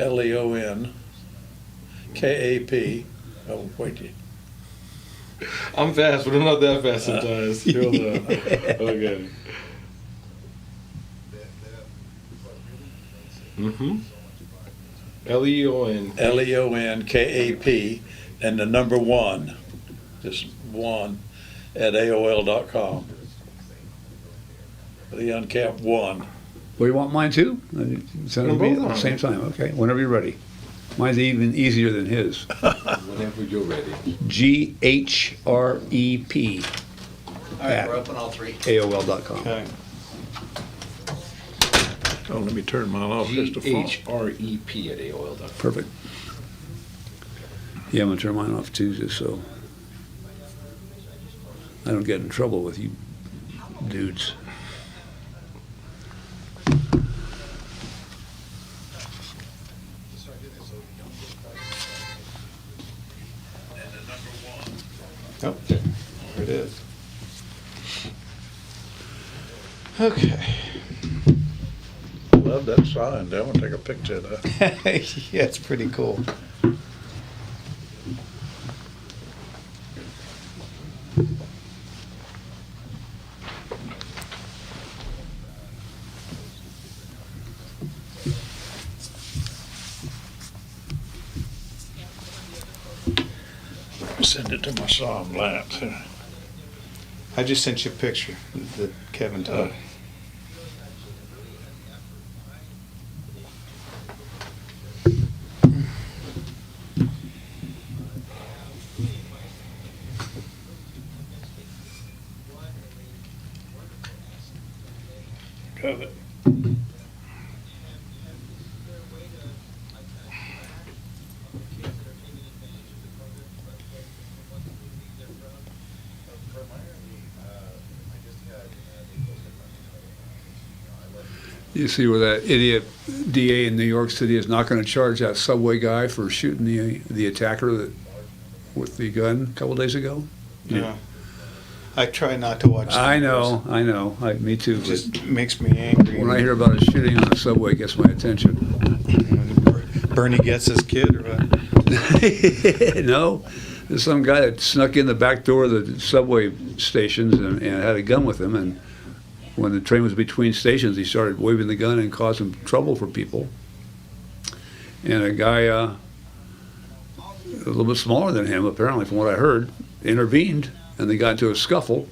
LeonKAP. Oh, wait. I'm fast, but I'm not that fast sometimes. Hold on. Okay. Leon. LeonKAP and the number 1, just 1, at AOL.com. LeonCap 1. Well, you want mine too? Send them both at the same time. Okay, whenever you're ready. Mine's even easier than his. Whenever you're ready. GHREP All right, we're up on all 3. AOL.com. Okay. Oh, let me turn mine off just a font. GHREP at AOL.com. Perfect. Yeah, I'm going to turn mine off too, just so I don't get in trouble with you dudes. Oh, there it is. Okay. Love that sign. I want to take a picture of that. Yeah, it's pretty cool. Send it to my son, Lance. I just sent you a picture that Kevin took. Got it. You see where that idiot DA in New York City is not going to charge that subway guy for shooting the attacker with the gun a couple days ago? Yeah. I try not to watch. I know. Me too. It just makes me angry. When I hear about a shooting on a subway, it gets my attention. Bernie gets his kid or what? No, there's some guy that snuck in the back door of the subway stations and had a gun with him, and when the train was between stations, he started waving the gun and causing trouble for people. And a guy, a little bit smaller than him, apparently, from what I heard, intervened, and they got into a scuffle,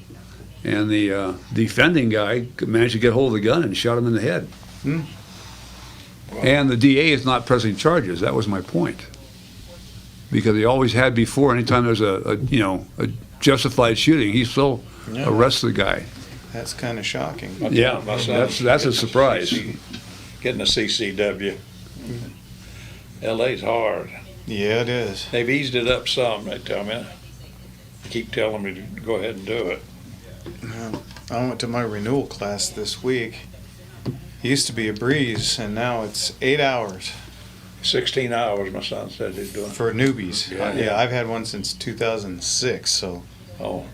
and the defending guy managed to get hold of the gun and shot him in the head. Hmm. Wow. And the DA is not pressing charges. That was my point. Because he always had before, anytime there's a justified shooting, he still arrests the guy. That's kind of shocking. Yeah, that's a surprise. Getting a CCW. LA's hard. Yeah, it is. They've eased it up some, they tell me. Keep telling me to go ahead and do it. I went to my renewal class this week. It used to be a breeze, and now it's 8 hours 16 hours, my son said he's doing. for newbies. Yeah. I've had one since 2006, so Oh,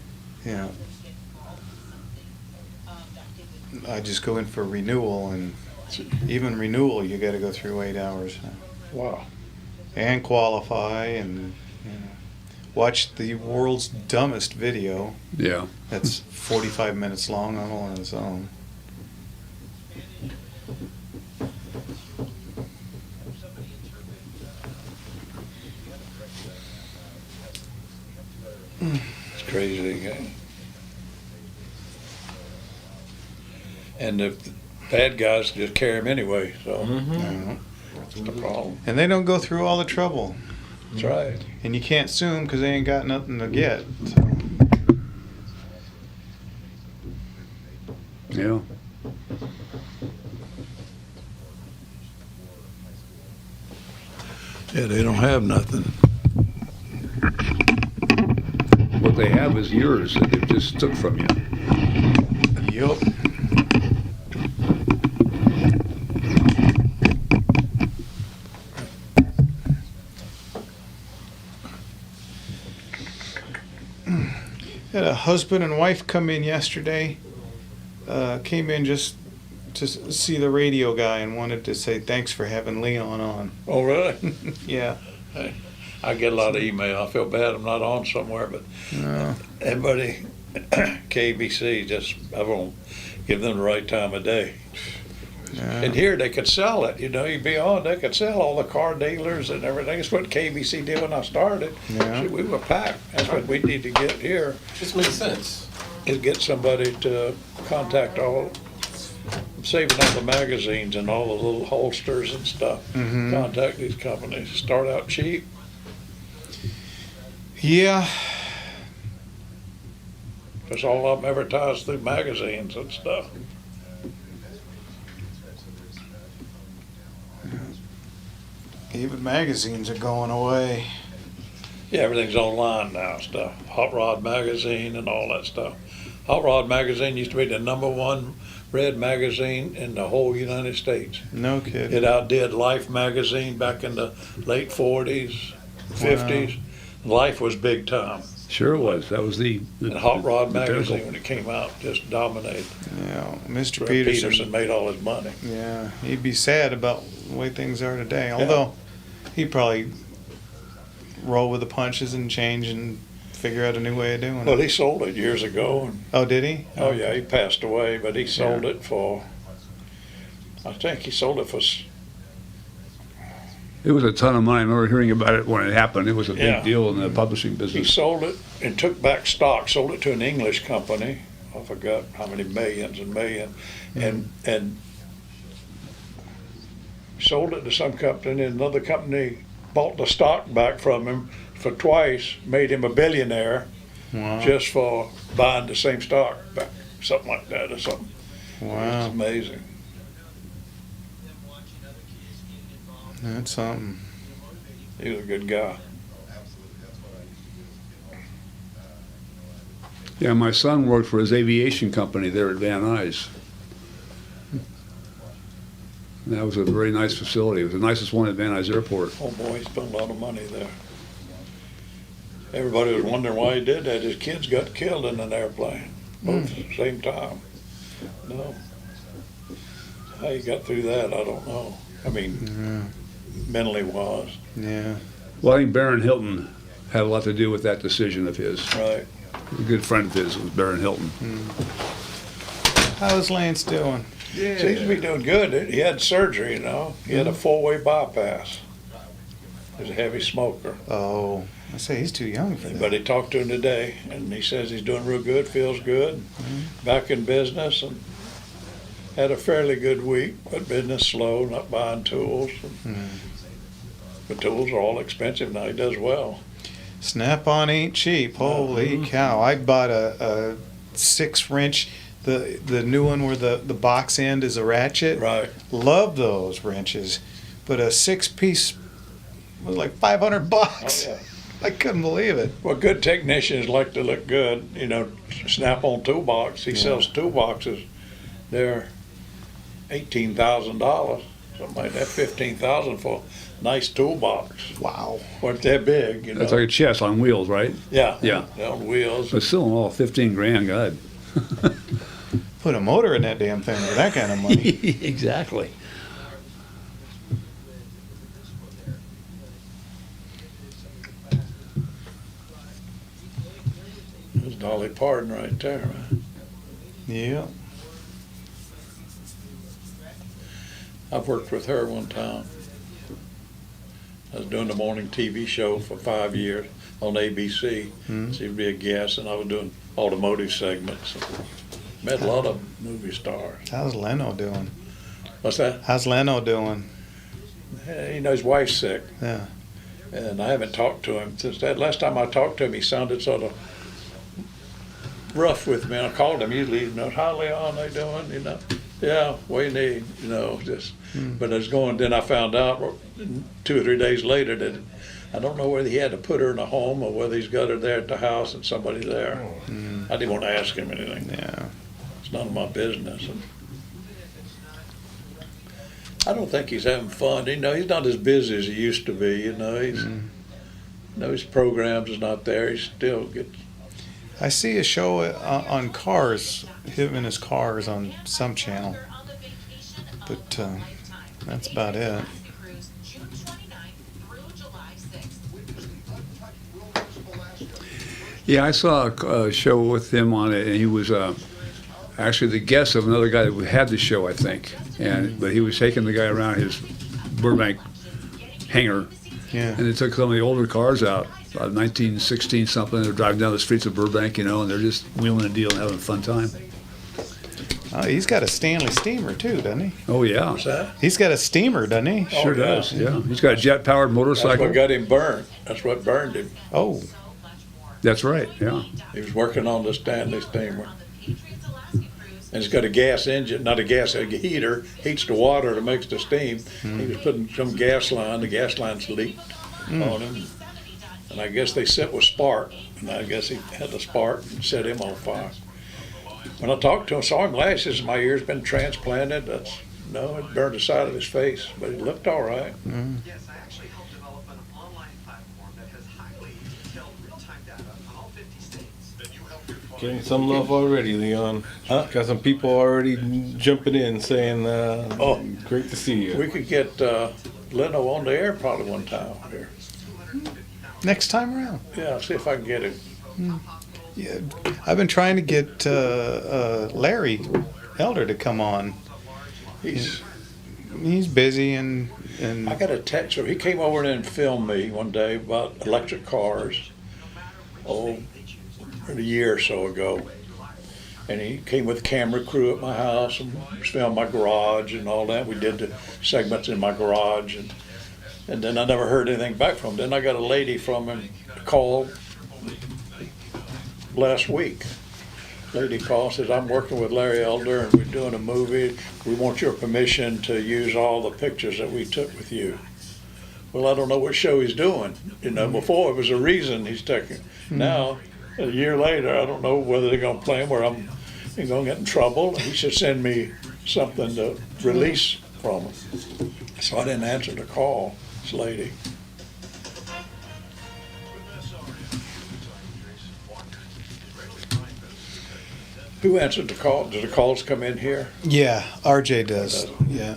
yeah. I just go in for renewal, and even renewal, you got to go through 8 hours wow. and qualify and watch the world's dumbest video. Yeah. That's 45 minutes long all on its own. It's crazy. And the bad guys just carry them anyway, so that's the problem. And they don't go through all the trouble. That's right. And you can't sue them because they ain't got nothing to get. So. Yeah. Yeah, they don't have nothing. What they have is yours that they just took from you. Yup. Had a husband and wife come in yesterday. Came in just to see the radio guy and wanted to say thanks for having Leon on. Oh, really? Yeah. I get a lot of email. I feel bad I'm not on somewhere, but No. everybody, KBC, just, I won't give them the right time of day. And here they could sell it, you'd be on, they could sell all the car dealers and everything. That's what KBC did when I started. Yeah. See, we were packed. That's what we need to get here, This makes sense. is get somebody to contact all, saving all the magazines and all the little holsters and stuff. Mhm. Contact these companies, start out cheap. Yeah. Because all of them advertise through magazines and stuff. Even magazines are going away. Yeah, everything's online now, stuff. Hot Rod Magazine and all that stuff. Hot Rod Magazine used to be the #1 read magazine in the whole United States. No kidding. It outdid Life magazine back in the late 40s, 50s. Life was big time. Sure it was. That was the And Hot Rod the pinnacle. Magazine, when it came out, just dominated. Yeah. Mr. Fred Peterson. Peterson made all his money. Yeah. He'd be sad about the way things are today. Although he'd probably roll with the punches and change and figure out a new way of doing Well, it. he sold it years ago. And, Oh, did he? oh, yeah, he passed away, but he sold it for, I think he sold it for, It was a ton of money. I remember hearing about it when it happened. It was a Yeah. big deal in the publishing he business. sold it and took back stock, sold it to an English company. I forgot how many millions and millions. And sold it to some company, and another company bought the stock back from him for twice, made him a billionaire Wow. just for buying the same stock back, something like that or something. It's Wow. amazing. That's something. He was a good guy. Yeah, my son worked for his aviation company there at Van Nuys. That was a very nice facility. It was the nicest one at Van Nuys Airport. Oh boy, he spent a lot of money there. Everybody was wondering why he did that. His kids got killed in an airplane, both at the same time. No. How he got through that, I don't know. I mean, mentally was, Yeah. Well, I think Baron Hilton had a lot to do with that decision of his. right. A good friend of his was Baron Hilton. How's Lance doing? Seems to be doing good. He had surgery, He had a 4-way bypass. He's a heavy smoker. Oh, I say he's too young for But that. he talked to him today, and he says he's doing real good, feels good, back in business, and had a fairly good week, but business slow, not buying tools. The tools are all expensive now. He does well. Snap-on ain't cheap. Holy cow! I bought a 6-wrench, the new one where the box end is a ratchet. Right. Love those wrenches, but a 6-piece was like $500. Oh, yeah. I couldn't believe it. Well, good technicians like to look good. Snap-on toolbox. He sells toolboxes. They're $18,000, something like that. $15,000 for a nice toolbox. Wow. Weren't that big? That's like a chest on wheels, right? Yeah. Yeah. On wheels. But still, all 15 grand, God. Put a motor in that damn thing for that kind of money. Exactly. There's Dolly Parton right there, man. Yeah. I've worked with her one time. I was doing the morning TV show for 5 years on ABC. She'd be a guest, and I was doing automotive segments. Met a lot of movie stars. How's Leno doing? What's that? How's Leno doing? His wife's sick, Yeah. and I haven't talked to him since that. Last time I talked to him, he sounded sort of rough with me. I called him usually, how Leon, they doing, Yeah, what you need, just. But I was going, then I found out 2 or 3 days later that I don't know whether he had to put her in a home or whether he's got her there at the house and somebody there. I didn't want to ask him anything. Yeah. It's none of my business. And I don't think he's having fun. He's not as busy as he used to be. His programs is not there. He still gets. I see a show on cars, him and his cars on some channel. But that's about it. Yeah, I saw a show with him on it, and he was actually the guest of another guy that had the show, I think. But he was taking the guy around his Burbank hangar, Yeah. and they took some of the older cars out, 1916 something. They're driving down the streets of Burbank, and they're just wheeling a deal and having a fun time. Oh, he's got a Stanley steamer too, doesn't he? Oh yeah, What's that? He's got a steamer, doesn't he? sure yeah. does. Yeah, he's got a jet-powered That's motorcycle. what got him burned. That's what burned him. Oh, That's right. Yeah. He was working on the Stanley steamer. And it's got a gas engine, not a heater, heats the water that makes the steam. He was putting some gas line, the gas line's leaked on him. And I guess they set with spark, and I guess he had the spark and set him on fire. When I talked to him, saw him last, he says, my ear's been transplanted. No, it burned the side of his face, but he looked all right. Yes, I actually helped develop an online platform that has highly detailed real-time data on all 50 states. Getting some love already, Leon. Huh? Got some people already jumping in saying, Oh. great to see you. We could get Leno on the air probably one time here. next time around. Yeah, see if I can get him. Yeah, I've been trying to get Larry Elder to come on. He's busy and I got a text from, he came over and filmed me one day about electric cars, a year or so ago. And he came with a camera crew at my house and filmed my garage and all that. We did the segments in my garage, and then I never heard anything back from him. Then I got a lady from him call last week. Lady called, says, I'm working with Larry Elder and we're doing a movie. We want your permission to use all the pictures that we took with you. Well, I don't know what show he's doing. You know, before it was a reason he's taking. Now, a year later, I don't know whether they're gonna play him or I'm gonna get in trouble. He should send me something to release from him. So I didn't answer the call, this lady. Who answered the call? Do the calls come in here? yeah, RJ does. Yeah.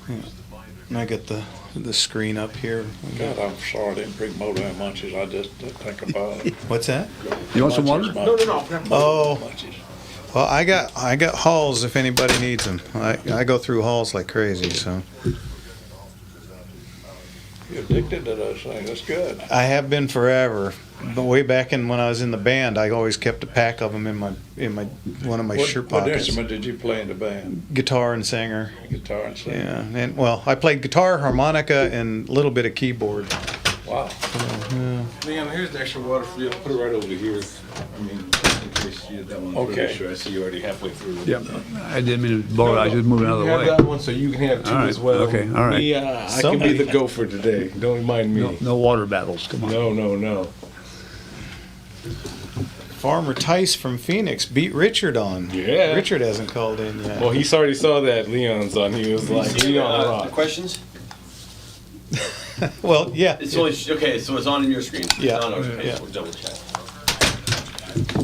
And I got the screen up here. God, I'm sorry I didn't bring Motown Munchies. I just didn't think about it. What's that? You want some water? Munchies. Oh. Munchies. Well, I got Halls if anybody needs them. I go through Halls like crazy, so You're addicted to those things. That's good. I have been forever. But way back when I was in the band, I always kept a pack of them in my one of my shirt What pockets. instrument did you play in the band? Guitar and singer. Guitar and sing? Yeah, and well, I played guitar, harmonica, and a little bit of keyboard. Wow. Leon, here's the extra water for you. Put it right over here. I mean, just in case you that one. Okay. Sure, I see you already halfway through. Yep. I didn't mean to blow it. I was just moving out of the You have way. that one so you can have two All right, as well. okay, all right. Me, I can Somebody- be the gopher today. Don't mind me. No water battles. Come on. No. Farmer Tice from Phoenix beat Richard on. Yeah. Richard hasn't called in yet. Well, he already saw that Leon's on. He was like, Leon rock. Questions? Well, yeah. It's only okay. So it's on in your screen. Yeah. It's on ours. Okay, Yeah. so we'll double check.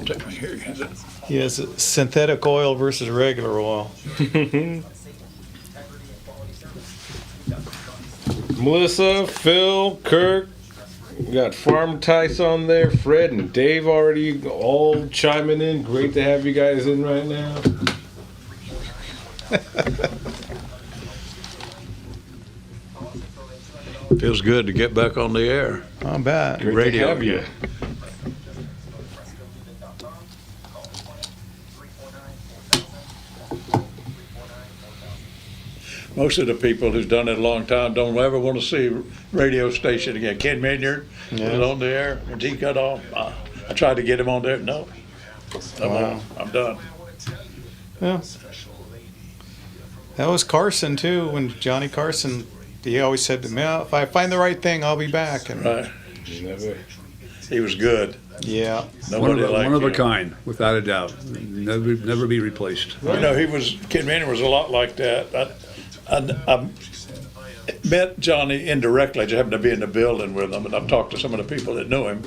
Take my hair, is it? He has synthetic oil versus regular oil. Melissa, Phil, Kirk, we got Farm Tice on there, Fred and Dave already all chiming in. Great to have you guys in right now. Feels good to get back on the air. I bet. Great Radio. to have you. Most of the people who's done it a long time don't ever want to see radio station again. Ken Minyard was on the air when he got off. I tried to get him on there. No. Wow. I'm done. Yeah. That was Carson too. When Johnny Carson, he always said to me, "Oh, if I find the right thing, I'll be back." And Right. Never. He was good. yeah, Nobody liked One of a him. kind, without a doubt. Never be replaced. You know, Ken Minyard was a lot like that. I met Johnny indirectly. I just happened to be in the building with him, and I've talked to some of the people that knew him.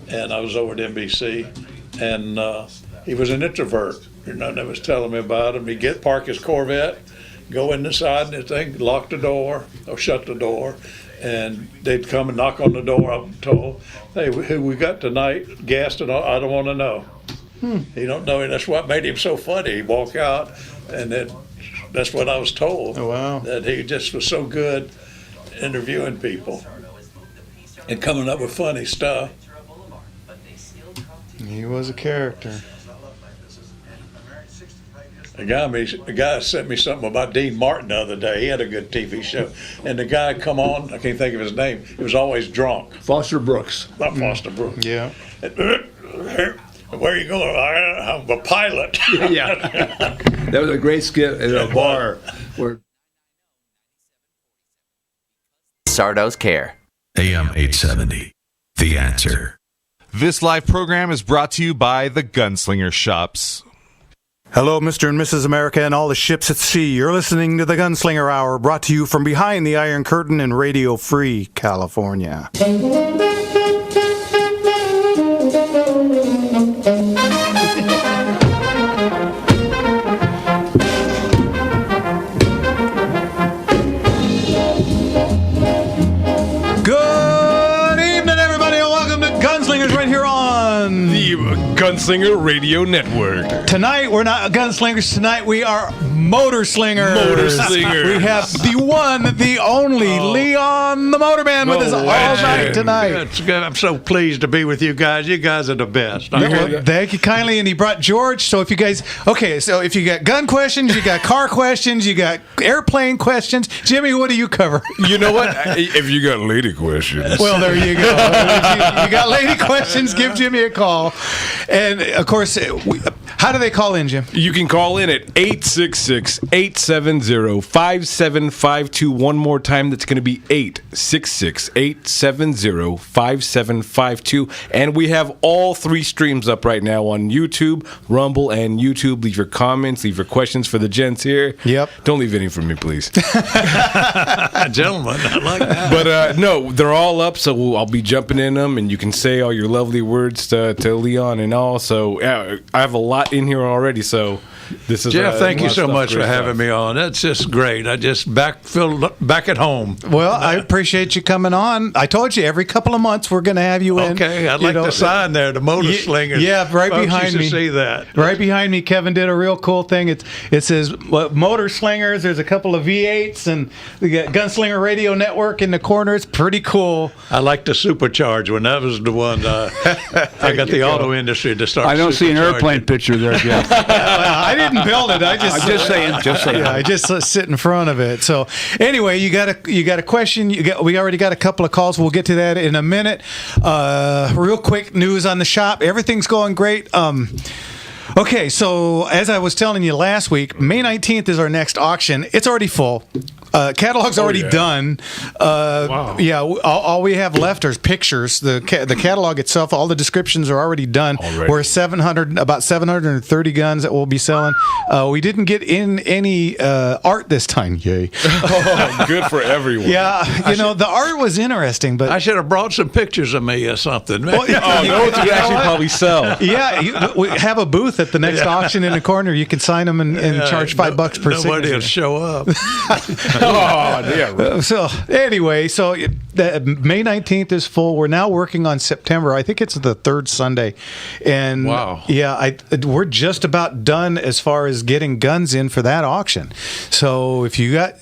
And I was over at NBC, and he was an introvert. You know, they was telling me about him. He'd park his Corvette, go inside and the thing, lock the door or shut the door, and they'd come and knock on the door. I'm told, hey, who we got tonight? Guest and all, I don't want to know. He don't know, and that's what made him so funny. He'd walk out, and then that's what I was told. Oh, wow. That he just was so good interviewing people and coming up with funny stuff. He was a character. A guy sent me something about Dean Martin the other day. He had a good TV show, and the guy come on. I can't think of his name. He was always drunk. Foster Brooks. Not Foster Brooks. Yeah. Where are you going? I'm a pilot. Yeah. That was a great skit at a bar where. Sardo's Care. AM 870. The Answer. This live program is brought to you by the Gunslinger Shops. Hello, Mr. and Mrs. America and all the ships at sea. You're listening to the Gunslinger Hour, brought to you from behind the Iron Curtain in Radio Free, California. Good evening, everybody, and welcome to Gunslingers right here on The Gunslinger Radio Network. Tonight, we're not Gunslingers. Tonight, we are Motorslingers. Motorslingers. We have the one, the only Leon the Motorman with us all night tonight. It's good. I'm so pleased to be with you guys. You guys are the best. Well, thank you kindly. And he brought George. So if you guys, so if you got gun questions, you got car questions, you got airplane questions. Jimmy, what do you cover? You know what? If you got lady questions. Well, there you go. You got lady questions, give Jimmy a call. And, of course, how do they call in, Jim? You can call in at 866-870-5752. One more time, that's going to be 866-870-5752. And we have all 3 streams up right now on YouTube, Rumble, and YouTube. Leave your comments, leave your questions for the gents here. Yep. Don't leave any for me, please. Gentlemen, I like that. But no, they're all up, so I'll be jumping in them, and you can say all your lovely words to Leon and all. So I have a lot in here already, so this is Jeff, thank a you lot so of much stuff, for great having stuff. me on. That's just great. I just feel back at home. Well, I appreciate you coming on. I told you every couple of months we're going to have you in. Okay, I'd like the sign there, the Motor Slingers. Yeah, right Folks behind used to me. see that. Right behind me, Kevin did a real cool thing. It says Motor Slingers. There's a couple of V8s, and we got Gunslinger Radio Network in the corner. It's pretty cool. I like the supercharge one. That was the one I got the auto industry to start. I don't see an supercharging. airplane picture there, Jeff. I didn't build it. I'm just saying. Yeah, I just sit in front of it. So anyway, you got a question. We already got a couple of calls. We'll get to that in a minute. Real quick news on the shop. Everything's going great. Okay, so as I was telling you last week, May 19th is our next auction. It's already full. Catalog's already done. Wow. Yeah, all we have left are pictures. The catalog itself, all the descriptions are already done. Already. We're about 730 guns that we'll be selling. We didn't get in any art this time. Yay. Oh, good for everyone. Yeah, the art was interesting, but I should have brought some pictures of me or something. Well, yeah. Oh, no one could actually probably sell. yeah, we have a booth at the next auction in the corner. You can sign them and charge $5 per Nobody will signature. show up. Oh, yeah. Right. So anyway, May 19th is full. We're now working on September. I think it's the 3rd Sunday, and Wow. yeah, we're just about done as far as getting guns in for that auction. So if you got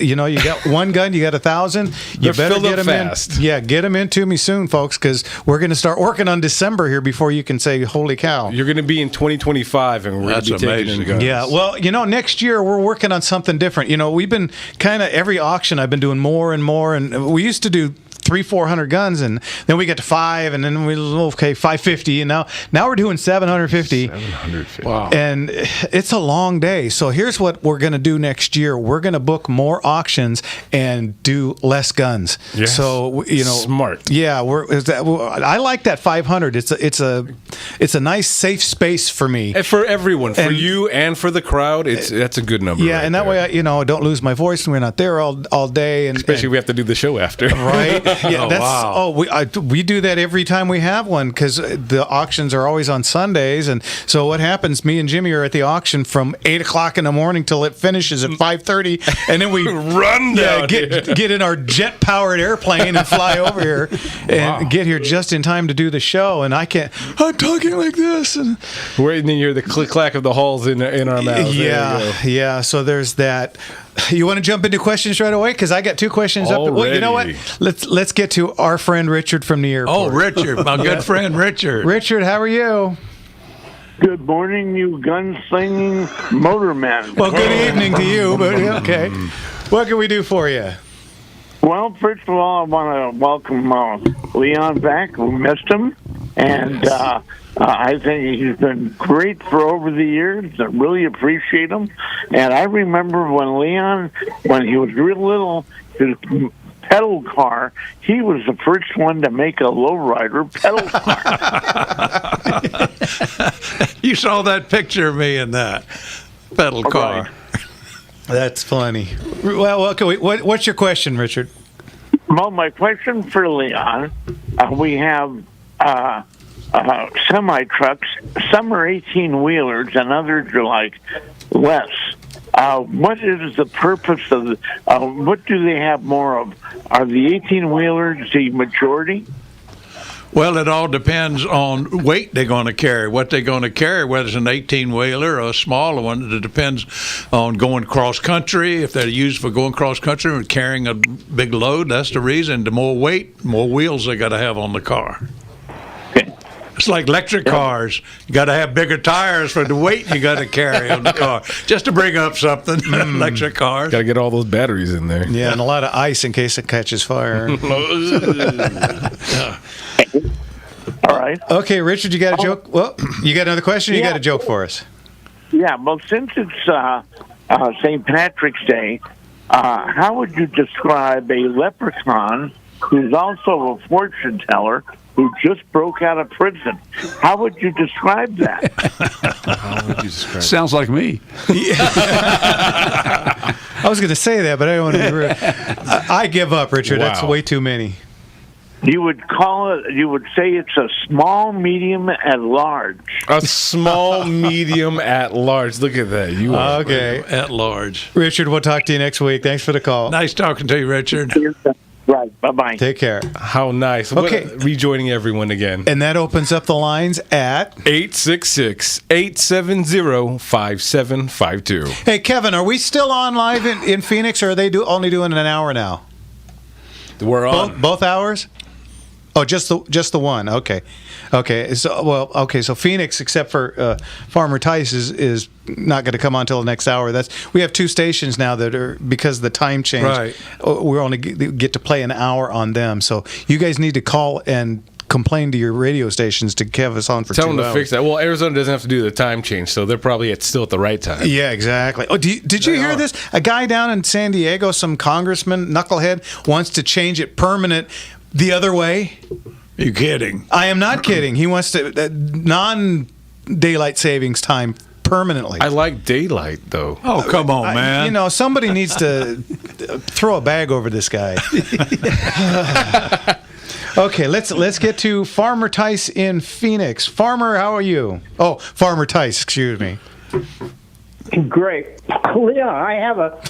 one gun, you got 1,000. You They're better filled get up them fast. in. Yeah, get them into me soon, folks, because we're going to start working on December here before you can say, "Holy cow!" You're going to be in 2025, and we're going That's to be taking in amazing. guns. Yeah, well, next year we're working on something different. We've been kind of every auction I've been doing more and more, and we used to do 300-400 guns, and then we get to 5, and then 550, and now we're doing 750. 750. Wow. And it's a long day. So here's what we're going to do next year. We're going to book more auctions and do less guns. Yes. So Smart. Yeah, I like that 500. It's a nice safe space for me. And for everyone, for And- you and for the crowd, that's a good number. Yeah, right and that there. way I don't lose my voice and we're not there all day. And Especially if we have to do the show after. right. Yeah, Oh, that's wow. we do that every time we have one because the auctions are always on Sundays, and so what happens? Me and Jimmy are at the auction from 8:00 in the morning till it finishes at 5:30, and then we Run down get in our jet powered airplane and fly over here and get here just in time to do the show. And I'm talking like this, and Wait, and then you're the click clack of the halls in our mouths. yeah. So there's that. You want to jump into questions right away? Because I got 2 questions up. Well, you know what? Already. Let's get to our friend Richard from the airport. Oh, Richard, my good friend Richard. Richard, how are you? Good morning, you gunslinging motormen. Well, good evening to you, but okay. What can we do for you? Well, first of all, I want to welcome Leon back. We missed him. And I think he's been great for over the years. I really appreciate him. And I remember when Leon, when he was real little, his pedal car, he was the first one to make a lowrider pedal car. You saw that picture of me in that pedal car. Right. That's funny. Well, okay. What's your question, Richard? Well, my question for Leon, we have semi-trucks. Some are 18-wheelers and others are like less. What is the purpose of what do they have more of? Are the 18-wheelers the majority? Well, it all depends on weight they're going to carry, what they're going to carry, whether it's an 18-wheeler or a smaller one. It depends on going cross-country. If they're used for going cross-country and carrying a big load, that's the reason. The more weight, more wheels they got to have on the car. It's like electric cars. You got to have bigger tires for the weight you got to carry on the car. Just to bring up something, electric cars. Got to get all those batteries in there. Yeah, and a lot of ice in case it catches fire. All right. Okay, Richard, you got a joke? Well, you got another question? Or you got a joke for us? Yeah, well, since it's St. Patrick's Day, how would you describe a leprechaun who's also a fortune teller who just broke out of prison? How would you describe that? How would you describe Sounds like me. I was going to say that, but I don't want to be rude. I give up, Richard. That's Wow. way too many. You would say it's a small, medium, at large. A small, medium, at large. Look at that. You are Okay. At large. Richard, we'll talk to you next week. Thanks for the call. Nice talking to you, Richard. Right. Bye-bye. Take care. How nice. Okay. Rejoining everyone again. And that opens up the lines at 866-870-5752. Hey, Kevin, are we still on live in Phoenix, or are they only doing an hour now? We're on. Both hours? Oh, just the one. Okay. So Phoenix, except for Farmer Tice, is not going to come on until the next hour. We have 2 stations now that are, because of the time change. Right. We only get to play an hour on them. So you guys need to call and complain to your radio stations to have us on for 2 hours. Tell them to fix that. Well, Arizona doesn't have to do the time change, so they're probably still at the right time. Yeah, exactly. Oh, did you hear this? A guy down in San Diego, some congressman, knucklehead, wants to change it permanent the other way. You kidding? I am not kidding. He wants to non-daylight savings time permanently. I like daylight, though. Oh, come on, man. Somebody needs to throw a bag over this guy. Okay, let's get to Farmer Tice in Phoenix. Farmer, how are you? Oh, Farmer Tice, excuse me. Great. Leon, I have a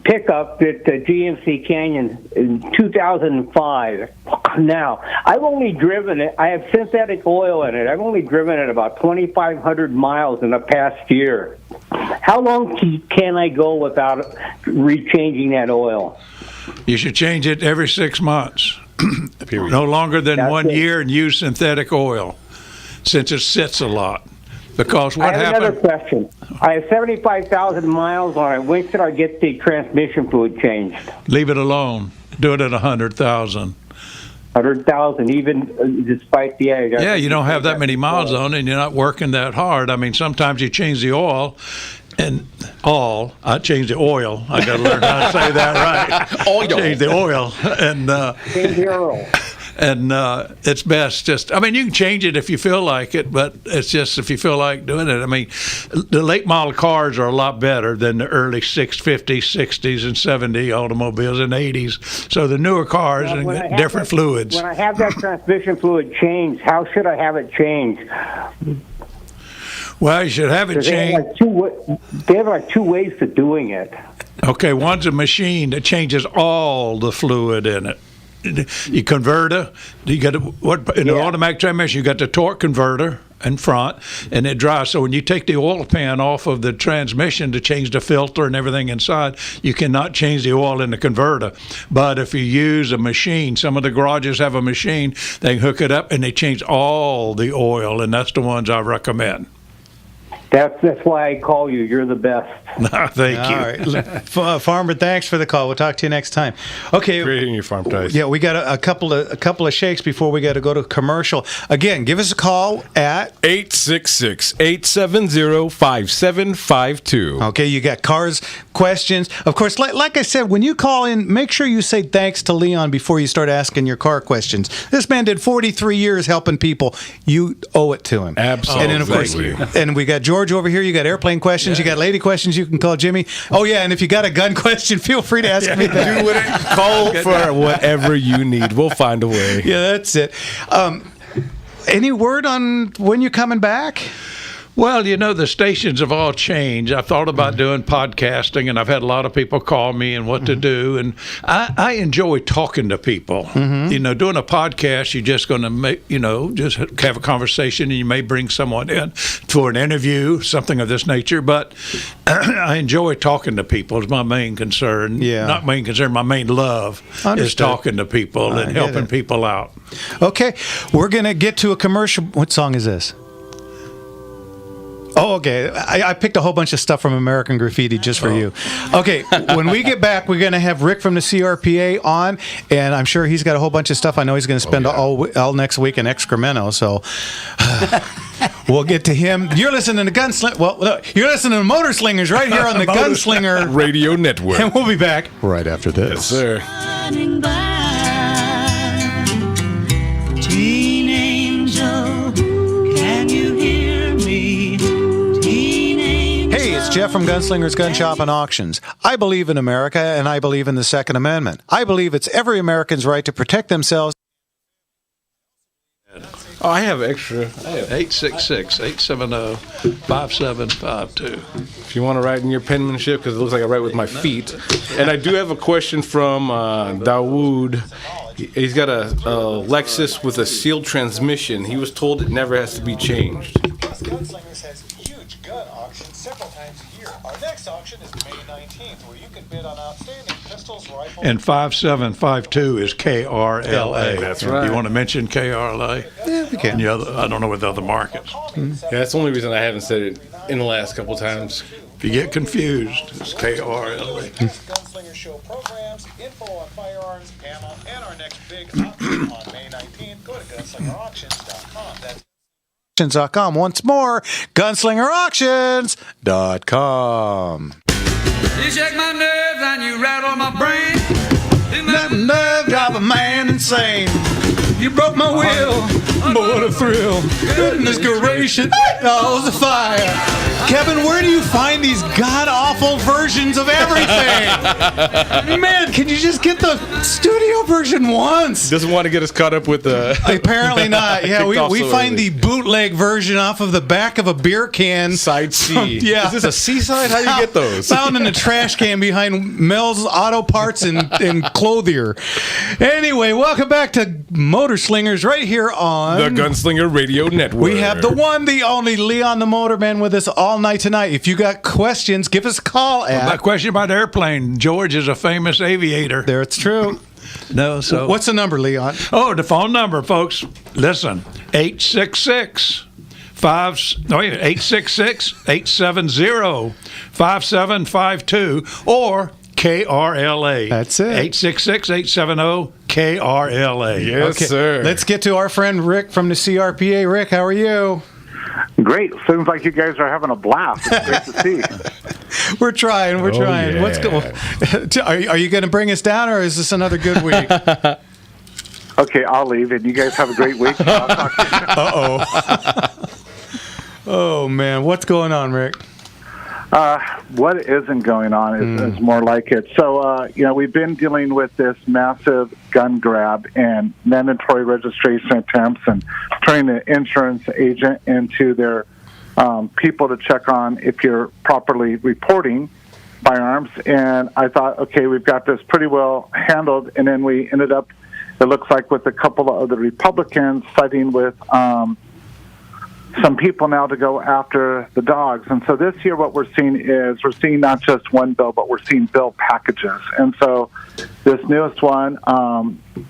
pickup at GMC Canyon in 2005. Now, I've only driven it. I have synthetic oil in it. I've only driven it about 2,500 miles in the past year. How long can I go without rechanging that oil? You should change it every 6 months. No longer than That's 1 it. year, and use synthetic oil, since it sits a lot. Because what I have happened? another question. I have 75,000 miles on it. When should I get the transmission fluid changed? Leave it alone. Do it at 100,000. 100,000, even despite the age. Yeah, you don't have that many miles on it, and you're not working that hard. I mean, sometimes you change the oil, I changed the oil. I got to learn how to say that right. Oil. Change the oil, and Change the oil. And it's best just, I mean, you can change it if you feel like it, but it's just if you feel like doing it. I mean, the late model cars are a lot better than the early 50s, 60s, and 70 automobiles and 80s. So the newer cars and different fluids. When I have that transmission fluid changed, how should I have it changed? Well, you should have it changed. They have like two ways to doing it. Okay, one's a machine that changes all the fluid in it. You converter, you got in the automatic transmission, you got the torque converter in front, and it drives. So when you take the oil pan off of the transmission to change the filter and everything inside, you cannot change the oil in the converter. But if you use a machine, some of the garages have a machine, they can hook it up and they change all the oil, and that's the ones I recommend. That's why I call you. You're the best. Thank you. All right. Farmer, thanks for the call. We'll talk to you next time. Okay. Creating your farm ties. Yeah, we got a couple of shakes before we got to go to commercial. Again, give us a call at 866-870-5752. Okay, you got cars, questions. Of course, like I said, when you call in, make sure you say thanks to Leon before you start asking your car questions. This man did 43 years helping people. You owe it to him. Absolutely. And then, of course, and we got George over here. You got airplane questions. You got lady questions. You can call Jimmy. Oh, yeah, and if you got a gun question, feel free to ask me that. Do whatever. Call for whatever you need. We'll find a way. Yeah, that's it. Any word on when you're coming back? Well, you know, the stations have all changed. I've thought about doing podcasting, and I've had a lot of people call me and what to do. And I enjoy talking to people. You know, doing a podcast, you're just going to make, you know, just have a conversation, and you may bring someone in for an interview, something of this nature. But I enjoy talking to people is my main concern. Yeah. Not main concern, my main love is talking to people and helping people out. Okay, we're going to get to a commercial. What song is this? Oh, okay. I picked a whole bunch of stuff from American Graffiti just for you. Okay, when we get back, we're going to have Rick from the CRPA on, and I'm sure he's got a whole bunch of stuff. I know he's going to spend all next week in Excremento, so we'll get to him. You're listening to Gunslinger. Well, you're listening to Motor Slingers right here on the Gunslinger Radio Network. And we'll be back right after this. Yes, sir. Teen Angel, can you hear me? Hey, it's Jeff from Gunslinger's Gun Shop and Auctions. I believe in America, and I believe in the Second Amendment. I believe it's every American's right to protect themselves. Oh, I have extra. 866-870-5752. If you want to write in your penmanship, because it looks like I write with my feet. And I do have a question from Dawood. He's got a Lexus with a sealed transmission. He was told it never has to be changed. Gunslingers has huge gun auctions several times a year. Our next auction is May 19th, where you can bid on outstanding pistols, rifles... And 5752 is KRLA. That's right. You want to mention KRLA? Yeah, we can. I don't know what the other markets. Yeah, that's the only reason I haven't said it in the last couple times. If you get confused, it's KRLA. Gunslinger Show programs, info on firearms, ammo, and our next big auction on May 19th. Go to gunslingerauctions.com. That's auctions.com. Once more, gunslingerauctions.com. You shake my nerves and you rattle my brain. That nerve drive a man insane. You broke my will, but what a thrill. Goodness gracious, oh, the fire. Kevin, where do you find these god-awful versions of everything? Man, can you just get the studio version once? Doesn't want to get us caught up with the... Apparently not. Yeah, we find the bootleg version off of the back of a beer can. Side C. Yeah. Is this a C-side? How do you get those? Found in a trash can behind Mel's Auto Parts and Clothier. Anyway, welcome back to Motor Slingers right here on the Gunslinger Radio Network. We have the one, the only Leon the Motorman with us all night tonight. If you got questions, give us a call at... My question about airplane. George is a famous aviator. There, it's true. No, so... What's the number, Leon? Oh, the phone number, folks. Listen, 866-870-5752 or KRLA. That's it. 866-870-KRLA. Yes, sir. Let's get to our friend Rick from the CRPA. Rick, how are you? Great. Seems like you guys are having a blast. It's great to see. We're trying. Yeah. What's going? Are you going to bring us down, or is this another good week? Okay, I'll leave, and you guys have a great week. I'll talk to you. Uh-oh. Oh, man. What's going on, Rick? What isn't going on is more like it. So, we've been dealing with this massive gun grab and mandatory registration attempts and turning the insurance agent into their people to check on if you're properly reporting firearms. And I thought, okay, we've got this pretty well handled. And then we ended up, it looks like, with a couple of other Republicans fighting with some people now to go after the dogs. And so this year what we're seeing not just one bill, but we're seeing bill packages. And so this newest one,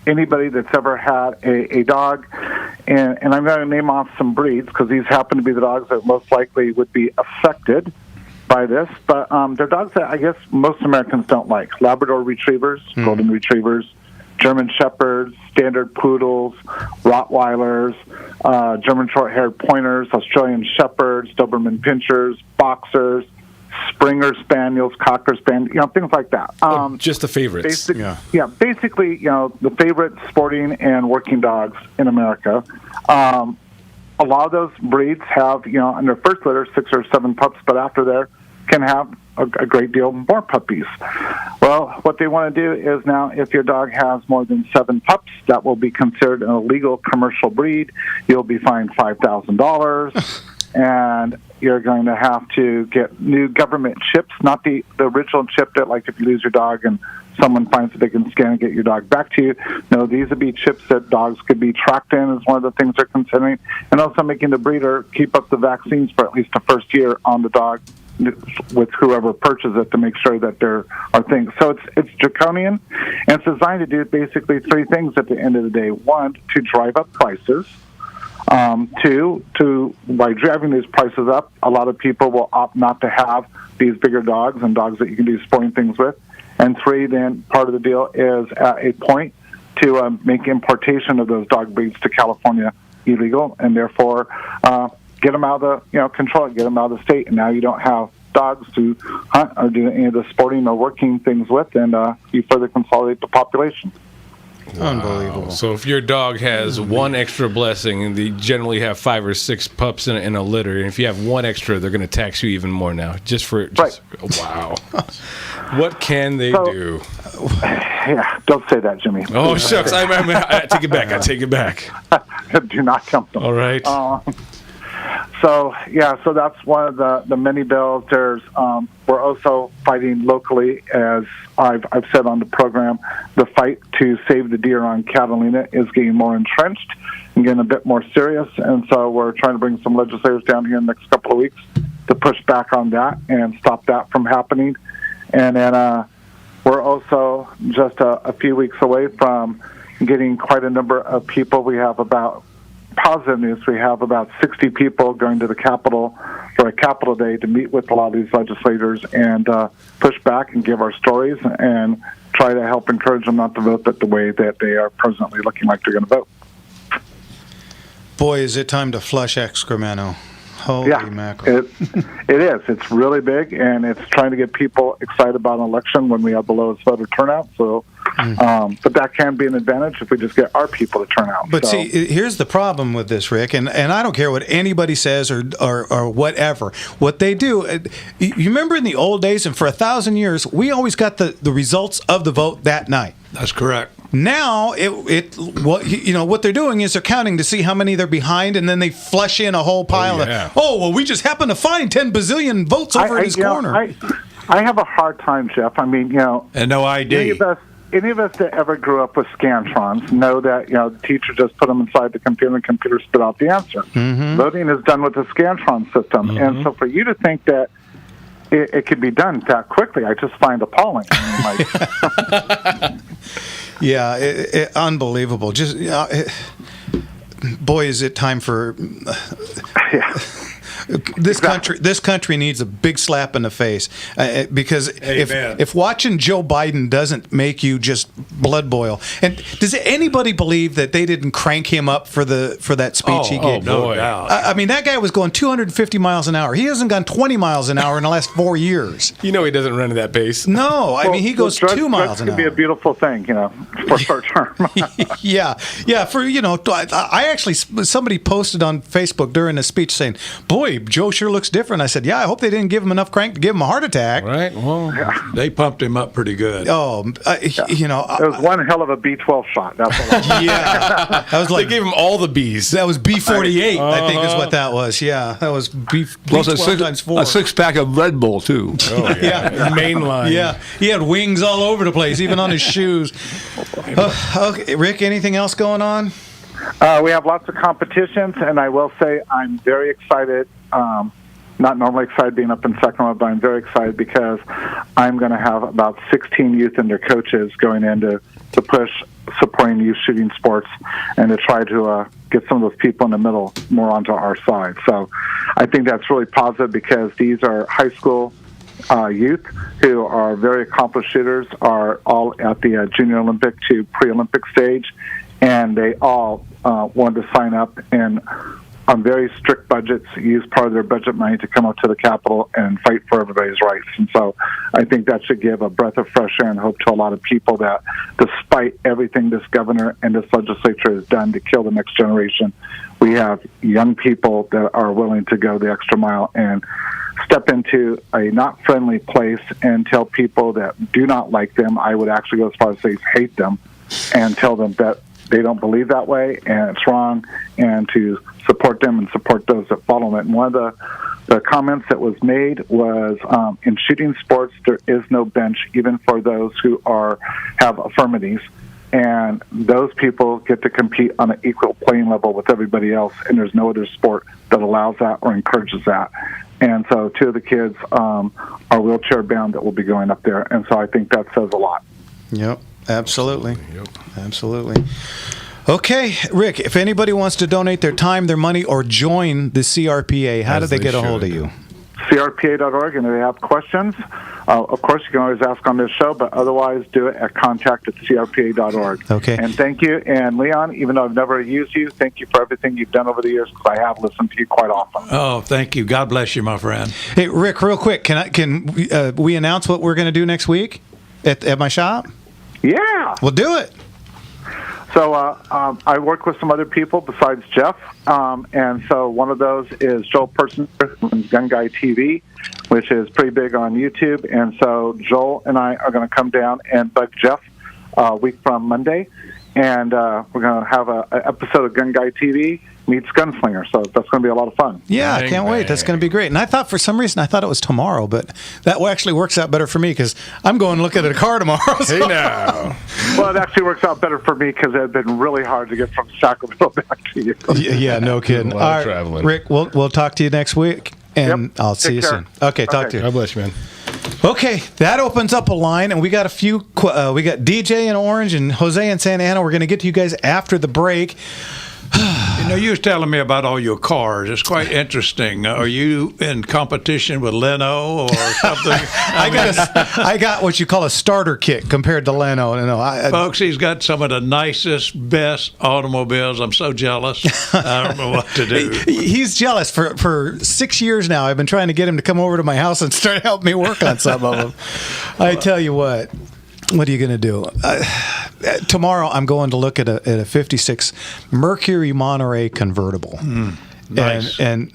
anybody that's ever had a dog, and I'm going to name off some breeds because these happen to be the dogs that most likely would be affected by this, but they're dogs that I guess most Americans don't like. Labrador Retrievers, Golden Retrievers, German Shepherds, Standard Poodles, Rottweilers, German Short-Haired Pointers, Australian Shepherds, Doberman Pinschers, Boxers, Springer Spaniels, Cocker Spaniels, things like that. Just the favorites. Basically, the favorite sporting and working dogs in America. A lot of those breeds have, in their first litter, 6 or 7 pups, but after there can have a great deal more puppies. Well, what they want to do is now, if your dog has more than 7 pups, that will be considered an illegal commercial breed. You'll be fined $5,000, and you're going to have to get new government chips, not the original chip that, like, if you lose your dog and someone finds that they can scan and get your dog back to you. No, these would be chips that dogs could be tracked in, is one of the things they're considering, and also making the breeder keep up the vaccines for at least the first year on the dog with whoever purchases it to make sure that there are things. So it's draconian, and it's designed to do basically 3 things at the end of the day. 1, to drive up prices. 2, by driving these prices up, a lot of people will opt not to have these bigger dogs and dogs that you can do sporting things with. And 3, then part of the deal is at a point to make importation of those dog breeds to California illegal, and therefore get them out of the control it, get them out of the state, and now you don't have dogs to hunt or do any of the sporting or working things with, and you further consolidate the population. Wow. Unbelievable. So if your dog has one extra blessing, and they generally have 5 or 6 pups in a litter, and if you have one extra, they're going to tax you even more now. Right. Wow. What can they do? Yeah, don't say that, Jimmy. Oh, shucks. I take it back. I take it back. Do not jump them. All right. So that's one of the many bills. There's we're also fighting locally, as I've said on the program. The fight to save the deer on Catalina is getting more entrenched and getting a bit more serious, and so we're trying to bring some legislators down here in the next couple of weeks to push back on that and stop that from happening. And then we're also just a few weeks away from getting quite a number of people. We have about positive news. We have about 60 people going to the Capitol for a Capitol Day to meet with a lot of these legislators and push back and give our stories and try to help encourage them not to vote the way that they are presently looking like they're going to vote. Boy, is it time to flush Excremento. Holy mackerel. It is. It's really big, and it's trying to get people excited about an election when we have the lowest voter turnout. So, but that can be an advantage if we just get our people to turn out. But see, here's the problem with this, Rick, and I don't care what anybody says or whatever. What they do, you remember in the old days, and for 1,000 years, we always got the results of the vote that night. That's correct. Now, what they're doing is they're counting to see how many they're behind, and then they flush in a whole pile of, we just happened to find 10 bazillion votes over in this corner. I have a hard time, Jeff. I mean, and no ID. Any of us that ever grew up with Scantrons know that, the teacher just put them inside the computer and the computer spit out the answer. Mm-hmm. Voting is done with the Scantron system. Mm-hmm. And so for you to think that it could be done that quickly, I just find appalling. Yeah, unbelievable. Just boy, is it time for This country needs a big slap in the face because if watching Joe Biden doesn't make you just blood boil, and does anybody believe that they didn't crank him up for that speech he gave? No doubt. I mean, that guy was going 250 miles an hour. He hasn't gone 20 miles an hour in the last 4 years. He doesn't run at that pace. No, I mean he goes 2 miles an hour. It can be a beautiful thing, for short term. Yeah. For I actually, somebody posted on Facebook during the speech saying, "Boy, Joe sure looks different." I said, "Yeah, I hope they didn't give him enough crank to give him a heart attack." Right. Well, they pumped him up pretty good. Oh, it was one hell of a B12 shot. That's all. Yeah, that was like they gave him all the Bs. That was B48, I think is what that was. Yeah, that was Plus B12 times 4. a 6-pack of Red Bull too. Oh yeah, main line. Yeah, he had wings all over the place, even on his shoes. Okay, Rick, anything else going on? We have lots of competitions, and I will say I'm very excited. Not normally excited being up in Sacramento, but I'm very excited because I'm going to have about 16 youth and their coaches going in to push supporting youth shooting sports and to try to get some of those people in the middle more onto our side. So I think that's really positive because these are high school youth who are very accomplished shooters, are all at the Junior Olympic to pre-Olympic stage, and they all wanted to sign up and on very strict budgets, use part of their budget money to come up to the Capitol and fight for everybody's rights. And so I think that should give a breath of fresh air and hope to a lot of people that despite everything this governor and this legislature has done to kill the next generation, we have young people that are willing to go the extra mile and step into a not friendly place and tell people that do not like them, I would actually go as far as say hate them, and tell them that they don't believe that way and it's wrong, and to support them and support those that follow them. And one of the comments that was made was in shooting sports, there is no bench even for those who have affirmities. And those people get to compete on an equal playing level with everybody else, and there's no other sport that allows that or encourages that. And so 2 of the kids are wheelchair-bound that will be going up there, and so I think that says a lot. Yep, absolutely. Absolutely. Okay, Rick, if anybody wants to donate their time, their money, or join the CRPA, how do they get a hold of you? CRPA.org, and if they have questions, of course, you can always ask on this show, but otherwise do it at contact@crpa.org. Okay. And thank you. And Leon, even though I've never used you, thank you for everything you've done over the years, because I have listened to you quite often. Oh, thank you. God bless you, my friend. Hey, Rick, real quick, can we announce what we're going to do next week at my shop? Yeah. We'll do it. So I work with some other people besides Jeff, and so one of those is Joel Person from Gun Guy TV, which is pretty big on YouTube. And so Joel and I are going to come down and bug Jeff a week from Monday, and we're going to have an episode of Gun Guy TV meets Gunslinger. So that's going to be a lot of fun. Yeah, I can't wait. That's going to be great. And I thought for some reason it was tomorrow, but that actually works out better for me because I'm going to look at a car tomorrow. So. Hey now. Well, it actually works out better for me because it had been really hard to get from Sacramento back to you. Yeah, no kidding. A lot of traveling. Rick, we'll talk to you next week, and I'll see you soon. Okay, talk to you. God bless you, man. Okay, that opens up a line, and we got a few. We got DJ in Orange and Jose in Santa Ana. We're going to get to you guys after the break. You was telling me about all your cars. It's quite interesting. Are you in competition with Leno or something? I got what you call a starter kit compared to Leno. Folks, he's got some of the nicest, best automobiles. I'm so jealous. I don't know what to do. He's jealous. For 6 years now, I've been trying to get him to come over to my house and start helping me work on some of them. I tell you what. What are you going to do? Tomorrow, I'm going to look at a 56 Mercury Monterey convertible. Nice. And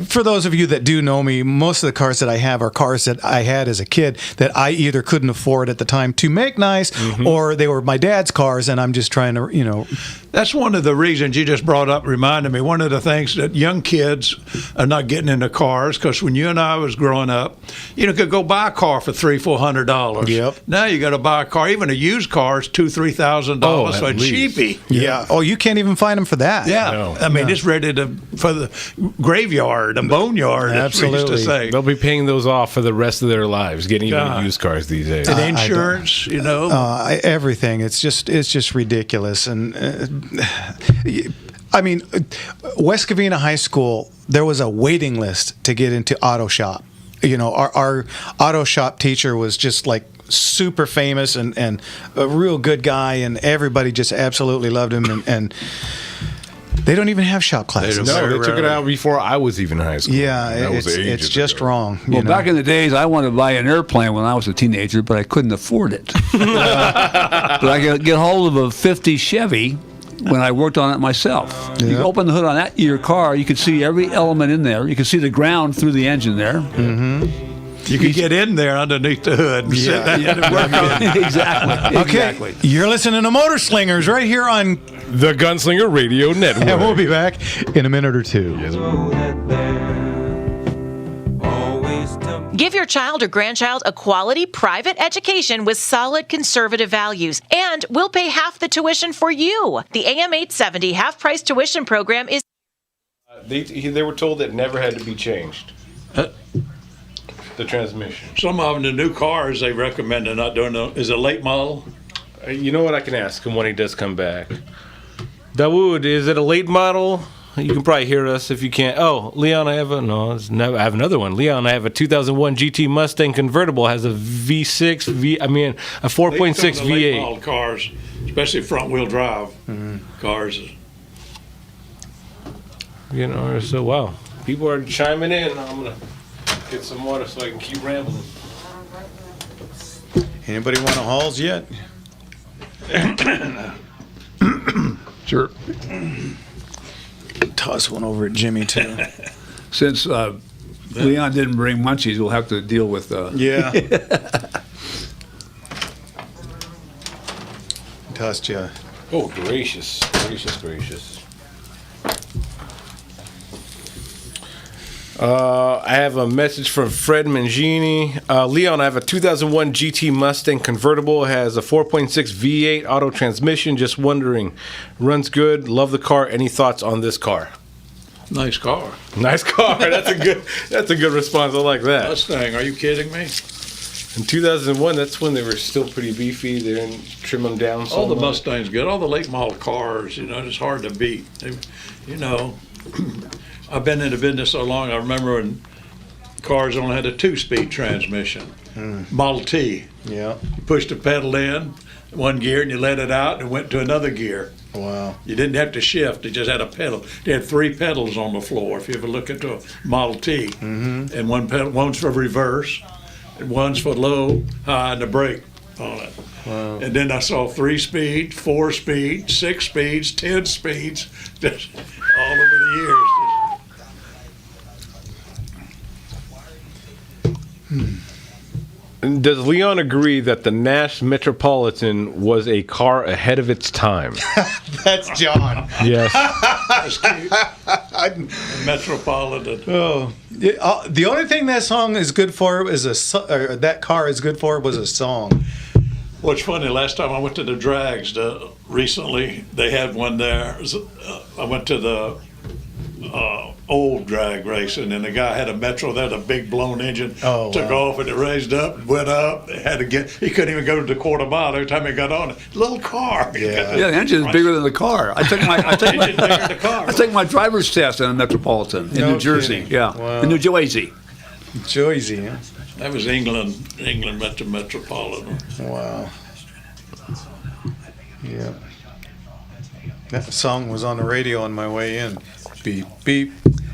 for those of you that do know me, most of the cars that I have are cars that I had as a kid that I either couldn't afford at the time to make nice, or they were my dad's cars, and I'm just trying to, That's one of the reasons you just brought up, reminded me, one of the things that young kids are not getting into cars, because when you and I was growing up, you could go buy a car for $300-400. Yep. Now you got to buy a car, even a used car is $2,000-3,000, so a cheapie. Yeah. Oh, you can't even find them for that. Yeah. No. I mean, it's ready for the graveyard, a boneyard, as we used to say. They'll be paying those off for the rest of their lives, getting even used cars these days. And insurance, everything. It's just ridiculous. And I mean, West Covina High School, there was a waiting list to get into auto shop. You know, our auto shop teacher was just like super famous and a real good guy, and everybody just absolutely loved him. And they don't even have shop classes. No, they took it out before I was even in high school. Yeah, it's just wrong. Well, back in the days, I wanted to buy an airplane when I was a teenager, but I couldn't afford it. But I could get hold of a 50 Chevy when I worked on it myself. Yeah. You open the hood on your car, you could see every element in there. You could see the ground through the engine there. Mm-hmm. You could get in there underneath the hood and sit down and work on it. Exactly. Okay, Exactly. you're listening to Motor Slingers right here on The Gunslinger Radio Network. And we'll be back in a minute or two. Give your child or grandchild a quality private education with solid conservative values, and we'll pay half the tuition for you. The AM 870 half-price tuition program is... They were told it never had to be changed. The transmission. Some of them, the new cars, they recommend they're not doing is it a late model? You know what? I can ask him when he does come back. Dawood, is it a late model? You can probably hear us if you can't. Oh, Leon, I have another one. Leon, I have a 2001 GT Mustang convertible. Has a V6, a 4.6 the late V8. model cars, especially front-wheel drive cars. You know, so wow. People are chiming in. I'm going to get some water so I can keep rambling. Anybody want to hauls yet? Sure. Toss one over at Jimmy, too. Since Leon didn't bring munchies, we'll have to deal with... Yeah. Tossed you. Oh, gracious. Gracious. I have a message from Fred Mangini. Leon, I have a 2001 GT Mustang convertible. It has a 4.6 V8 auto transmission. Just wondering, runs good. Love the car. Any thoughts on this car? Nice car. Nice car. That's a good response. I like that. Mustang, are you kidding me? In 2001, that's when they were still pretty beefy. They didn't trim them down so All the much. Mustangs good. All the late model cars, it's hard to beat. I've been in the business so long, I remember when cars only had a 2-speed transmission. Model T. Yeah. You pushed the pedal in one gear and you let it out and it went to another gear. Wow. You didn't have to shift, it just had a pedal. They had 3 pedals on the floor if you ever look into a Model T. Mm-hmm. And one's for reverse, and one's for low, high, and the brake on it. Wow. And then I saw 3-speed, 4-speed, 6 speeds, 10 speeds, just all over the years. Does Leon agree that the Nash Metropolitan was a car ahead of its time? That's John. Yes. Metropolitan. Oh, the only thing that song is good for is that car is good for was a song. Well, it's funny. Last time I went to the drags recently, they had one there. I went to the old drag racing, and the guy had a Metro that had a big blown engine. Took off and it raised up, went up. He couldn't even go to the quarter mile every time he got on it. Little car. Yeah, the engine is bigger than the car. I take my driver's test in a Metropolitan in New Jersey. Kidding. Yeah, Wow. in New Jersey. Jersey, huh? That was England Metropolitan. Wow. Yeah. That song was on the radio on my way in. Beep, beep.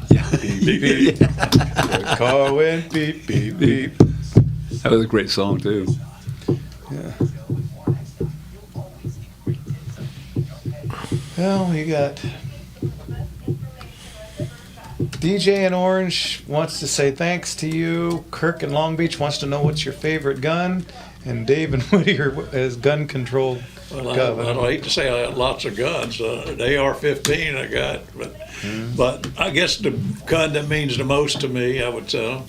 Yeah. Beep, beep. The car went beep, beep, beep. That was a great song, too. Yeah. Well, you got DJ in Orange wants to say thanks to you. Kirk in Long Beach wants to know what's your favorite gun. And Dave in Whittier is gun control. Well, I hate to say I have lots of guns. The AR-15 I got, but I guess the gun that means the most to me, I would say,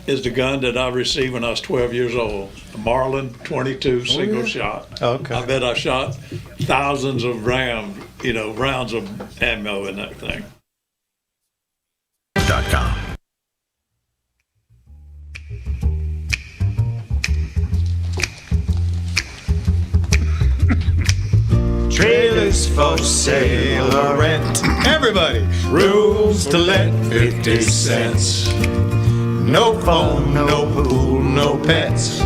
is the gun that I received when I was 12 years old, a Marlin 22 single shot. Okay. I bet I shot thousands of rounds of ammo in that thing. .com. Trailers is for sale or rent. Everybody, rules to let 50 cents. No phone, no pool, no pets.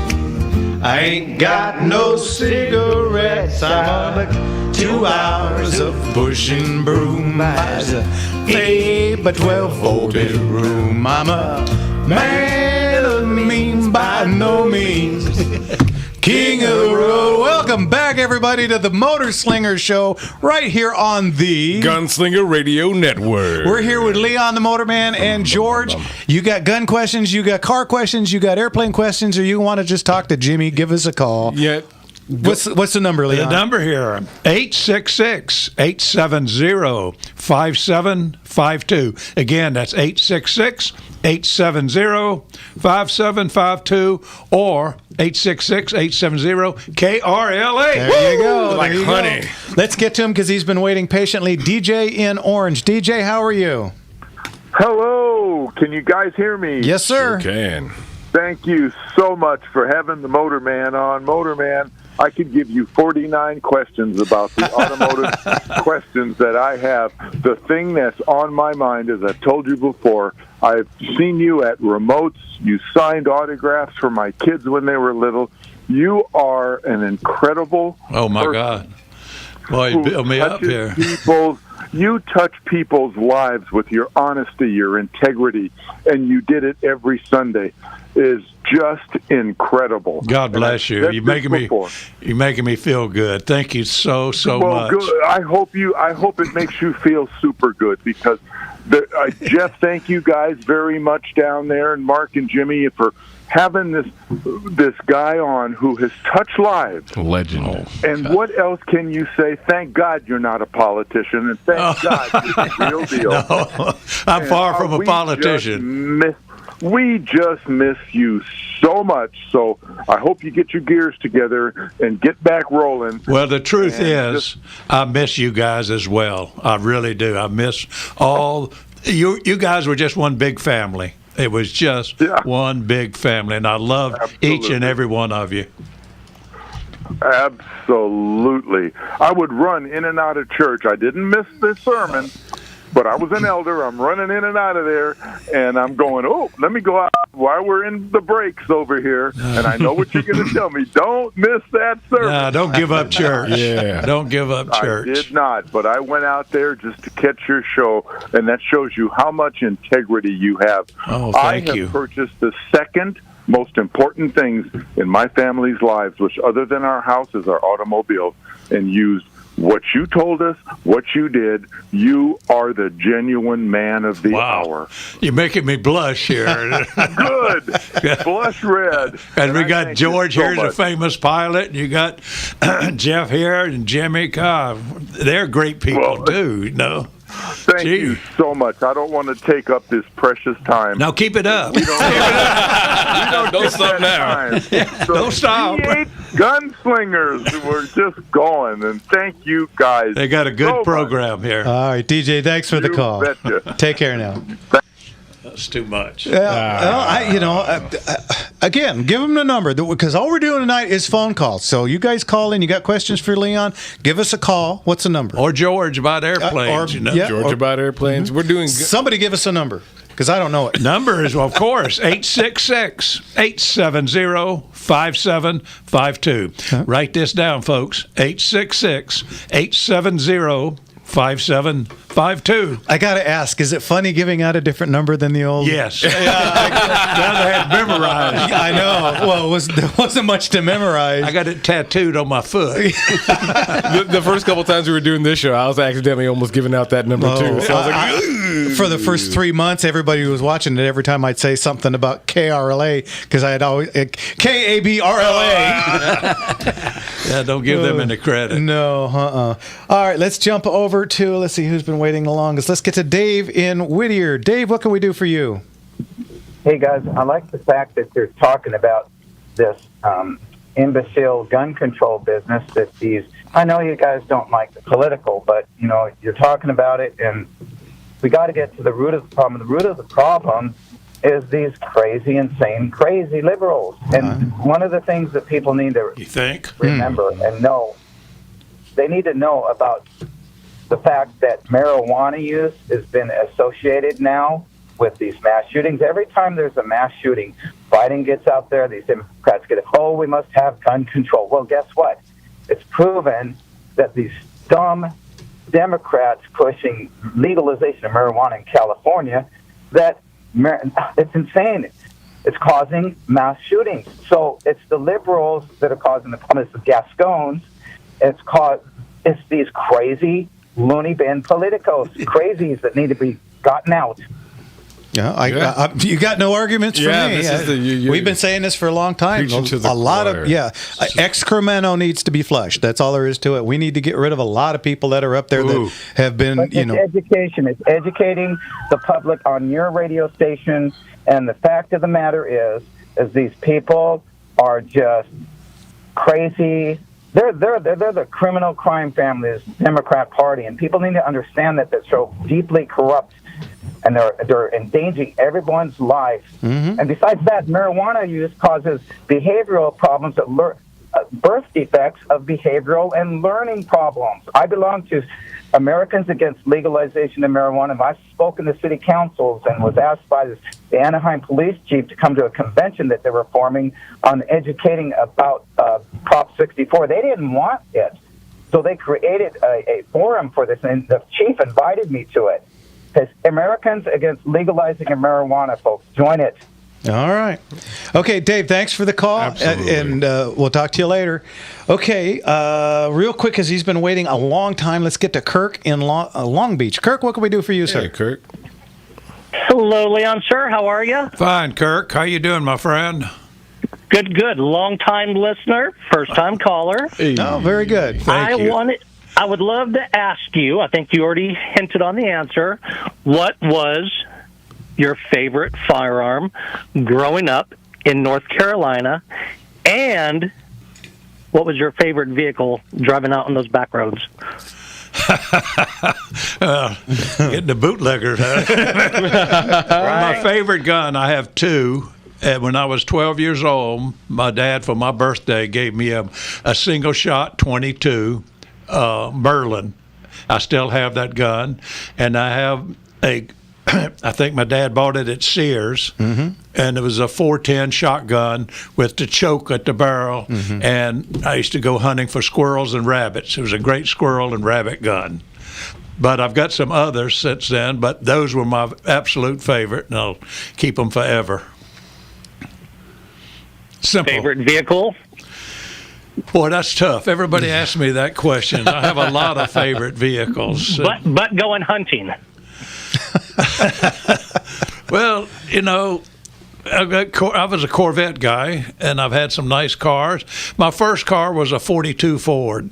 I ain't got no cigarettes. I'm on 2 hours of pushing broom. As a 8 by 12 bedroom. I'm a man of means by no means. King of the road. Welcome back, everybody, to the Motor Slinger Show right here on the Gunslinger Radio Network. We're here with Leon the Motorman and George. You got gun questions, you got car questions, you got airplane questions, or you want to just talk to Jimmy, give us a call. Yeah. What's the number, Leon? The number here, 866-870-5752. Again, that's 866-870-5752 or 866-870-KRLA. There you go. Like there you honey. Go. Let's get to him because he's been waiting patiently. DJ in Orange. DJ, how are you? Hello. Can you guys hear me? Yes, sir. Sure can. Thank you so much for having the Motorman on. Motorman, I could give you 49 questions about the automotive questions that I have. The thing that's on my mind, as I've told you before, I've seen you at remotes. You signed autographs for my kids when they were little. You are an incredible Oh, my God. Boy, you built me up here. You touch people's lives with your honesty, your integrity, and you did it every Sunday. Is just incredible. God bless you. You're making me feel good. Thank you so much. Good. I hope it makes you feel super good because Jeff, thank you guys very much down there, and Mark and Jimmy for having this guy on who has touched lives. Legend. And what else can you say? Thank God you're not a politician, and thank God you're the real deal. No, I'm far from a politician. We just miss you so much. So I hope you get your gears together and get back rolling. Well, the truth is, I miss you guys as well. I really do. I miss all you guys were just one big family. It was just one big family, and I love each and every one of you. Absolutely. I would run in and out of church. I didn't miss this sermon, but I was an elder. I'm running in and out of there, and I'm going, let me go out while we're in the breaks over here, and I know what you're going to tell me. Don't miss that sermon. No, don't give up church. Yeah. Don't give up church. I did not, but I went out there just to catch your show, and that shows you how much integrity you have. Oh, thank you. I have purchased the second most important things in my family's lives, which other than our house is our automobile, and used what you told us, what you did. You are the genuine man of the hour. You're making me blush here. Good. Blush red. And we got George here, the famous pilot, and you got Jeff here and Jimmy. They're great people, too, you know. Thank you so much. I don't want to take up this precious time. Now keep it up. We don't stop now. So Don't stop. Gunslingers, we're just going, and thank you guys. They got a good program here. All right, DJ, thanks for the call. Betcha. Take care now. That's too much. Again, give them the number because all we're doing tonight is phone calls. So you guys call in. You got questions for Leon? Give us a call. What's the number? Or George about airplanes. George about airplanes. We're doing. Somebody give us a number because I don't know it. Number is, of course, 866-870-5752. Write this down, folks. 866-870-5752. I got to ask, is it funny giving out a different number than the old? Yes. Now they had memorized. I know. Well, there wasn't much to memorize. I got it tattooed on my foot. the first couple times we were doing this show, I was accidentally almost giving out that number too. So I was like, for the first 3 months, everybody who was watching it, every time I'd say something about KRLA, because I had always KABRLA. Yeah, don't give them any credit. No, All right, let's jump over to, let's see who's been waiting the longest. Let's get to Dave in Whittier. Dave, what can we do for you? Hey, guys, I like the fact that you're talking about this imbecile gun control business that I know you guys don't like the political, but, you're talking about it, and we got to get to the root of the problem. The root of the problem is these crazy, insane, crazy liberals. And one of the things that people need to remember and know they need to know about the fact that marijuana use has been associated now with these mass shootings. Every time there's a mass shooting, Biden gets out there, these Democrats get, oh, we must have gun control. Well, guess what? It's proven that these dumb Democrats pushing legalization of marijuana in California, that it's insane. It's causing mass shootings. So it's the liberals that are causing the problem. It's the Gascons. It's these crazy loony bin politicos, crazies that need to be gotten out. Yeah, you got no arguments for me. We've been saying this for a long time. A lot of excremento needs to be flushed. That's all there is to it. We need to get rid of a lot of people that are up there that have been, education. It's educating the public on your radio station, and the fact of the matter is these people are just crazy. They're the criminal crime family's Democrat Party, and people need to understand that they're so deeply corrupt. And they're endangering everyone's life. And besides that, marijuana use causes behavioral problems, birth defects of behavioral and learning problems. I belong to Americans Against Legalization of Marijuana, and I've spoken to city councils and was asked by the Anaheim police chief to come to a convention that they were forming on educating about Prop 64. They didn't want it, so they created a forum for this, and the chief invited me to it. It's Americans Against Legalizing of Marijuana, folks. Join it. All right. Okay, Dave, thanks for the call. And we'll talk to you later. Okay, real quick, because he's been waiting a long time, let's get to Kirk in Long Beach. Kirk, what can we do for you, sir? Hey, Kirk. Hello, Leon, sir. How are you? Fine, Kirk. How you doing, my friend? Good. Long-time listener, first-time caller. Hey. Oh, very good. Thank you. I would love to ask you, I think you already hinted on the answer, what was your favorite firearm growing up in North Carolina, and what was your favorite vehicle driving out on those back roads? Getting the bootleggers. My favorite gun, I have two. And when I was 12 years old, my dad, for my birthday, gave me a single-shot .22 Merlin. I still have that gun, and I have I think my dad bought it at Sears, and it was a .410 shotgun with the choke at the barrel, and I used to go hunting for squirrels and rabbits. It was a great squirrel and rabbit gun. But I've got some others since then, but those were my absolute favorite, and I'll keep them forever. Simple. Favorite vehicle? Boy, that's tough. Everybody asks me that question. I have a lot of favorite vehicles. But going hunting. Well, I was a Corvette guy, and I've had some nice cars. My first car was a 42 Ford.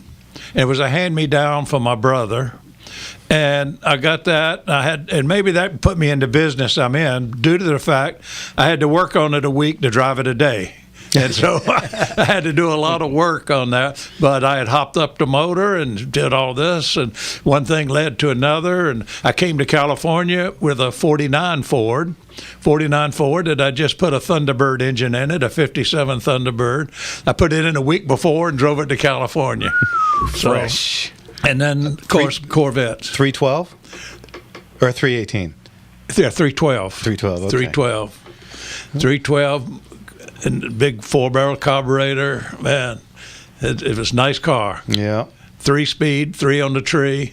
It was a hand-me-down from my brother. And I got that. And maybe that put me into business I'm in due to the fact I had to work on it a week to drive it a day. And so I had to do a lot of work on that. But I had hopped up the motor and did all this, and one thing led to another. And I came to California with a 49 Ford that I just put a Thunderbird engine in it, a 57 Thunderbird. I put it in a week before and drove it to California. Fresh. And then, of course, Corvettes. 312 or 318? Yeah, 312. 312, okay. 312. 312. And big 4-barrel carburetor, man, it was a nice car. Yeah. 3-speed, 3 on the tree.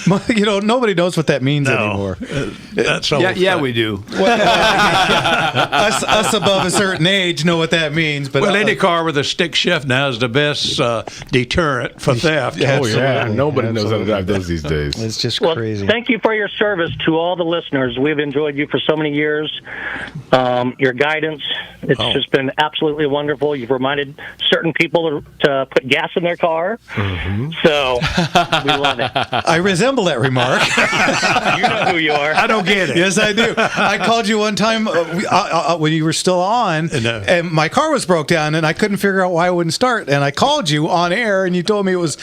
Nobody knows what that means anymore. That's all. Yeah, we do. Us above a certain age know what that means. But any car with a stick shift now is the best deterrent for theft. Oh yeah, nobody knows how to drive those these days. It's just crazy. Thank you for your service to all the listeners. We've enjoyed you for so many years. Your guidance, it's just been absolutely wonderful. You've reminded certain people to put gas in their car. So we love it. I resemble that remark. You know who you are. I don't get it. Yes, I do. I called you one time when you were still on, and my car was broke down, and I couldn't figure out why it wouldn't start. And I called you on air, and you told me it was,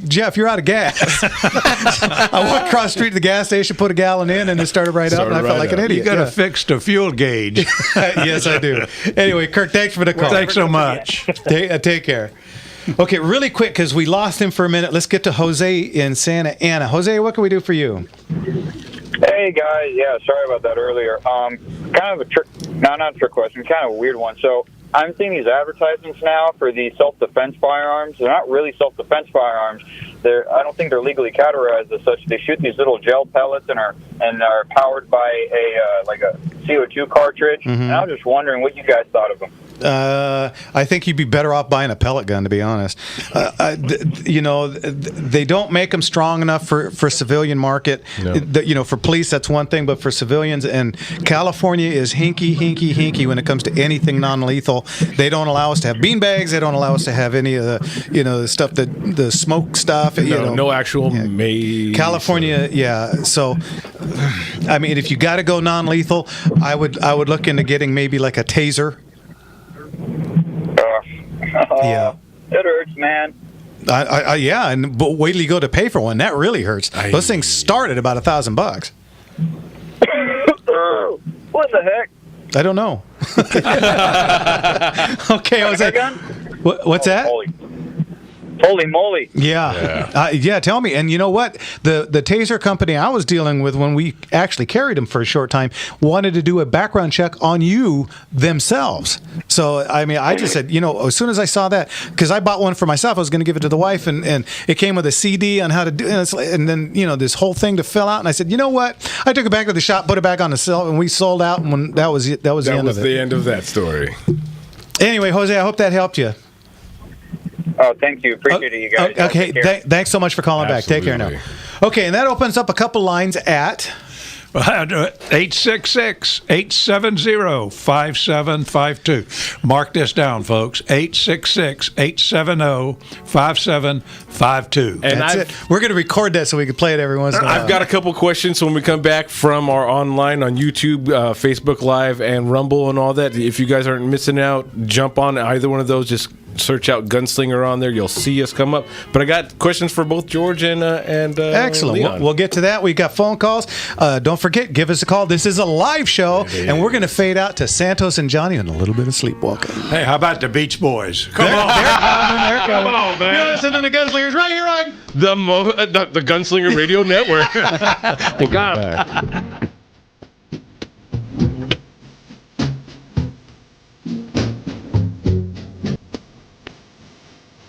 Jeff, you're out of gas. I went across the street to the gas station, put a gallon in, and it started right up, and I felt like an idiot. You got to fix the fuel gauge. Yes, I do. Anyway, Kirk, thanks for the call. Thanks so much. Take care. Okay, really quick, because we lost him for a minute. Let's get to Jose in Santa Ana. Jose, what can we do for you? Hey guys, yeah, sorry about that earlier. Kind of a trick, not a trick question, kind of a weird one. So I'm seeing these advertisements now for the self-defense firearms. They're not really self-defense firearms. I don't think they're legally categorized as such. They shoot these little gel pellets and are powered by a CO2 cartridge. Mm-hmm. And I was just wondering what you guys thought of them. I think you'd be better off buying a pellet gun, to be honest. They don't make them strong enough for civilian market. No. For police, that's one thing, but for civilians, and California is hinky when it comes to anything non-lethal. They don't allow us to have beanbags. They don't allow us to have any of the stuff, the smoke stuff. No actual maze. California, yeah. So, I mean, if you got to go non-lethal, I would look into getting maybe like a taser. Yeah, it hurts, man. But wait till you go to pay for one. That really hurts. Those things start at about $1,000. What the heck? I don't know. Okay, I was like, what's that? Holy moly. Yeah. Tell me. And you know what? The taser company I was dealing with when we actually carried them for a short time wanted to do a background check on you themselves. So, I mean, I just said, as soon as I saw that, because I bought one for myself, I was going to give it to the wife, and it came with a CD on how to do it. And then, this whole thing to fill out. And I said, you know what? I took it back to the shop, put it back on the shelf, and we sold out. And when that was it. That was the end of it. That was the end of that story. Anyway, Jose, I hope that helped you. Oh, thank you. Appreciate it, you guys. Okay, thanks so much for calling back. Take care now. Okay, and that opens up a couple lines at 866-870-5752. Mark this down, folks. 866-870-5752. And that's it. We're going to record that so we can play it every once in a while. I've got a couple questions when we come back from our online on YouTube, Facebook Live, and Rumble and all that. If you guys aren't missing out, jump on either one of those. Just search out Gunslinger on there. You'll see us come up. But I got questions for both George and excellent. Leon. We'll get to that. We've got phone calls. Don't forget, give us a call. This is a live show, and we're going to fade out to Santos and Johnny and a little bit of sleepwalking. Hey, how about the Beach Boys? Come on. Come on, man. You're listening to Gunslingers right here on the Gunslinger Radio Network. We got it.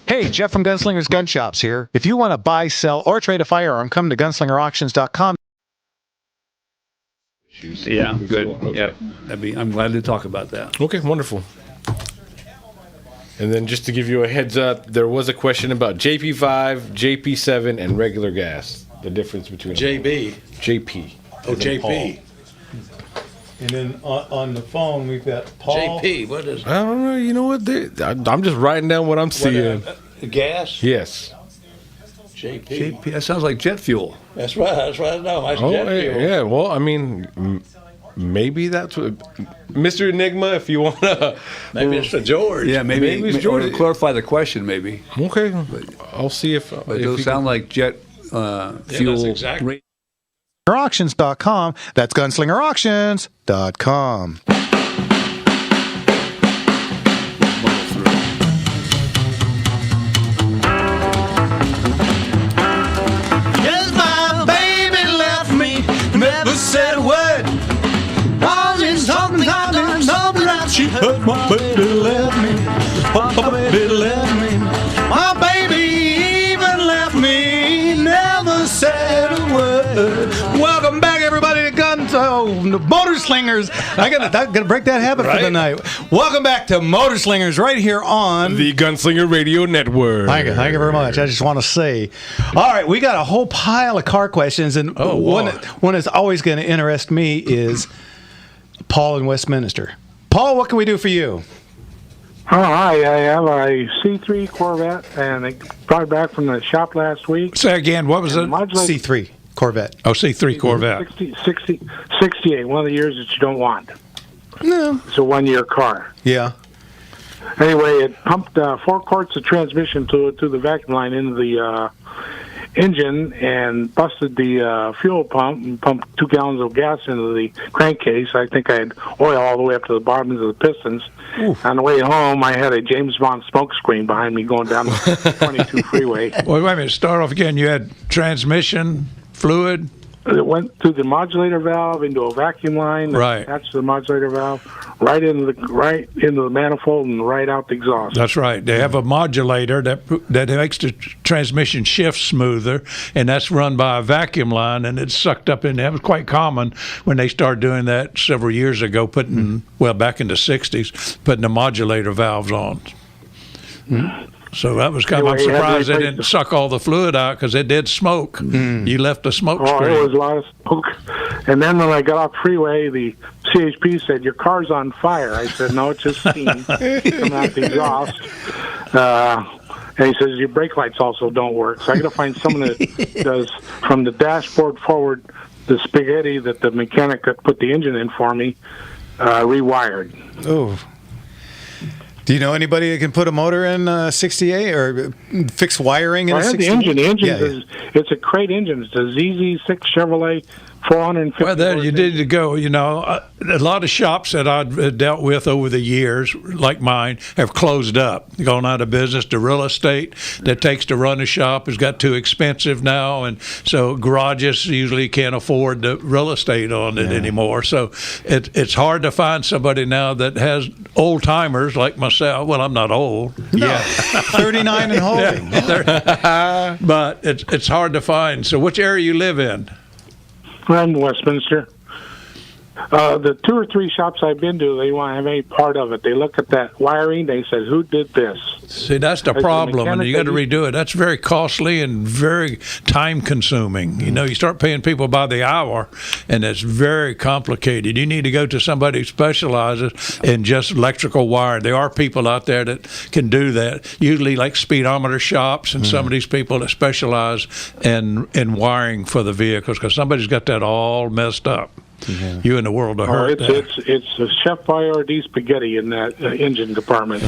Hey, Jeff from Gunslingers Gun Shops here. If you want to buy, sell, or trade a firearm, come to gunslingerauctions.com. Yeah, good. Okay. Yeah, I'm glad to talk about that. Okay, wonderful. And then just to give you a heads up, there was a question about JP5, JP7, and regular gas. The difference between JP. Oh, JP. And then on the phone, we've got Paul. JP, what is it? I don't know. You know what? I'm just writing down what I'm seeing. Gas? Yes. JP. That sounds like jet fuel. That's right I know. That's jet fuel. Yeah, well, I mean, maybe that's what... Mr. Enigma, if you want to... Maybe it's for George. Yeah, maybe it's George. Or to clarify the question, maybe. Okay. I'll see if... But those sound like jet fuel. That's exactly. Auctions.com. That's gunslingerauctions.com. Yes, my baby left me, never said a word. I was just talking, but she hurt my baby left me. My baby left me. My baby even left me, never said a word. Welcome back, everybody, to Motor Slingers. I gotta break that habit for the night. Welcome back to Motor Slingers right here on the Gunslinger Radio Network. Thank you very much. I just want to say, all right, we got a whole pile of car questions, and one that's always going to interest me is Paul in Westminster. Paul, what can we do for you? Hi, I have a C3 Corvette, and they brought it back from the shop last week. Say again, what was it? C3 Corvette. Oh, C3 Corvette. 68, one of the years that you don't want. No. It's a one-year car. Yeah. Anyway, it pumped 4 quarts of transmission fluid through the vacuum line into engine and busted the fuel pump and pumped 2 gallons of gas into the crankcase. I think I had oil all the way up to the bottoms of the pistons. Oof. On the way home, I had a James Bond smoke screen behind me going down the 22 freeway. Well, wait a minute. Start off again. You had transmission fluid. It went through the modulator valve into a vacuum line, right? Attached to the modulator valve, right into the manifold, and right out the exhaust. That's right. They have a modulator that makes the transmission shift smoother, and that's run by a vacuum line, and it's sucked up in there. It was quite common when they started doing that several years ago, back in the 60s, putting the modulator valves on. So that was I'm surprised they didn't suck all the fluid out because it did smoke. You left the smoke screen. It was a lot of smoke. And then when I got off the freeway, the CHP said, "Your car's on fire." I said, "No, it's just steam coming out the exhaust." And he says, "Your brake lights also don't work." So I got to find someone that does from the dashboard forward the spaghetti that the mechanic that put the engine in for me rewired. Oh. Do you know anybody that can put a motor in 68 or fix wiring in a 68? I have the engine. It's a crate engine. It's a ZZ6 Chevrolet 450. Well, there you need to go. You know, a lot of shops that I've dealt with over the years, like mine, have closed up, gone out of business. The real estate that takes to run a shop has got too expensive now, and so garages usually can't afford the real estate on it anymore. So it's hard to find somebody now that has old timers like myself. Well, I'm not old. No. Yeah, 39 and holding. But it's hard to find. So, which area you live in? I'm in Westminster. The 2 or 3 shops I've been to, they want to have any part of it. They look at that wiring. They said, "Who did this?" See, that's the problem, and you got to redo it. That's very costly and very time-consuming. You know, you start paying people by the hour, and it's very complicated. You need to go to somebody who specializes in just electrical wiring. There are people out there that can do that, usually like speedometer shops and some of these people that specialize in wiring for the vehicles, because somebody's got that all messed up. Yeah. You in the world of hurt. It's a Chef Boyardee spaghetti in that engine department.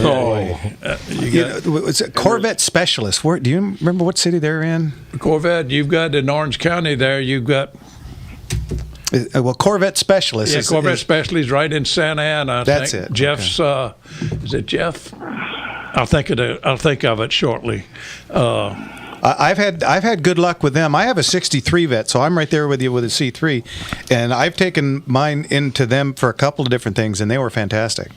It's a Corvette Specialist. Do you remember what city they're in? Corvette. You've got in Orange County there. You've got. Corvette Specialist. Yeah, Corvette Specialist right in Santa Ana. That's it. Jeff's. Is it Jeff? I'll think of it shortly. I've had good luck with them. I have a 63 Vet, so I'm right there with you with a C3, and I've taken mine into them for a couple of different things, and they were fantastic.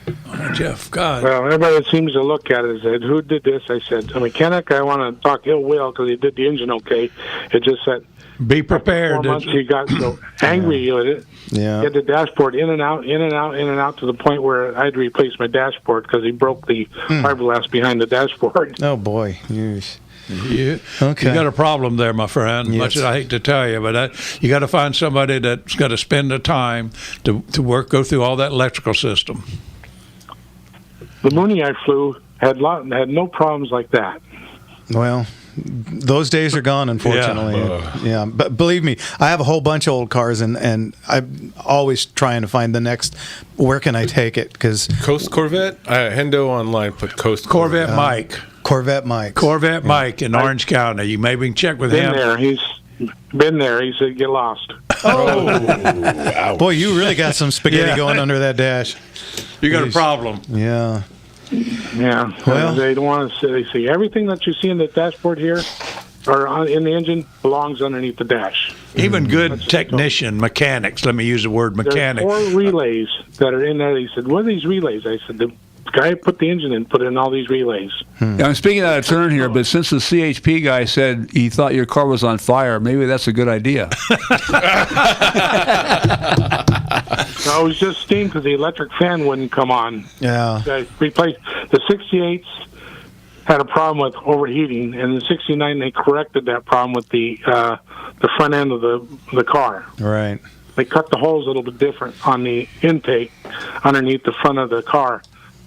Oh, Jeff, God. Well, everybody seems to look at it and said, "Who did this?" I said, "A mechanic. I want to talk ill will because he did the engine okay." It just said, "Be prepared." 4 months he got so angry with it. Yeah. Get the dashboard in and out to the point where I had to replace my dashboard because he broke the fiberglass behind the dashboard. Oh boy. You got a problem there, my friend. Yes. Much as I hate to tell you, but you got to find somebody that's got to spend the time to go through all that electrical system. The Mooney I flew had no problems like that. Well, those days are gone, unfortunately. Yeah, but believe me, I have a whole bunch of old cars, and I'm always trying to find the next. Where can I take it? Because Coast Corvette, Hendo online put Coast Corvette Mike. Corvette Mike. Mike in Orange County. You maybe can check with him. He's been there. He said, "Get lost." Oh, boy, you really got some spaghetti going under that dash. You got a problem. Yeah. Yeah. Well, they don't want to. They see everything that you see in the dashboard here, or in the engine, belongs underneath the dash. Even good mechanics. Let me use the word mechanic. There's 4 relays that are in there. He said, "What are these relays?" I said, "The guy who put the engine in put in all these relays." Yeah, I'm speaking out of turn here, but since the CHP guy said he thought your car was on fire, maybe that's a good idea. No, it was just steam because the electric fan wouldn't come on. Yeah. They replaced the 68s. Had a problem with overheating, and the 69 they corrected that problem with the front end of the car. Right. They cut the holes a little bit different on the intake underneath the front of the car.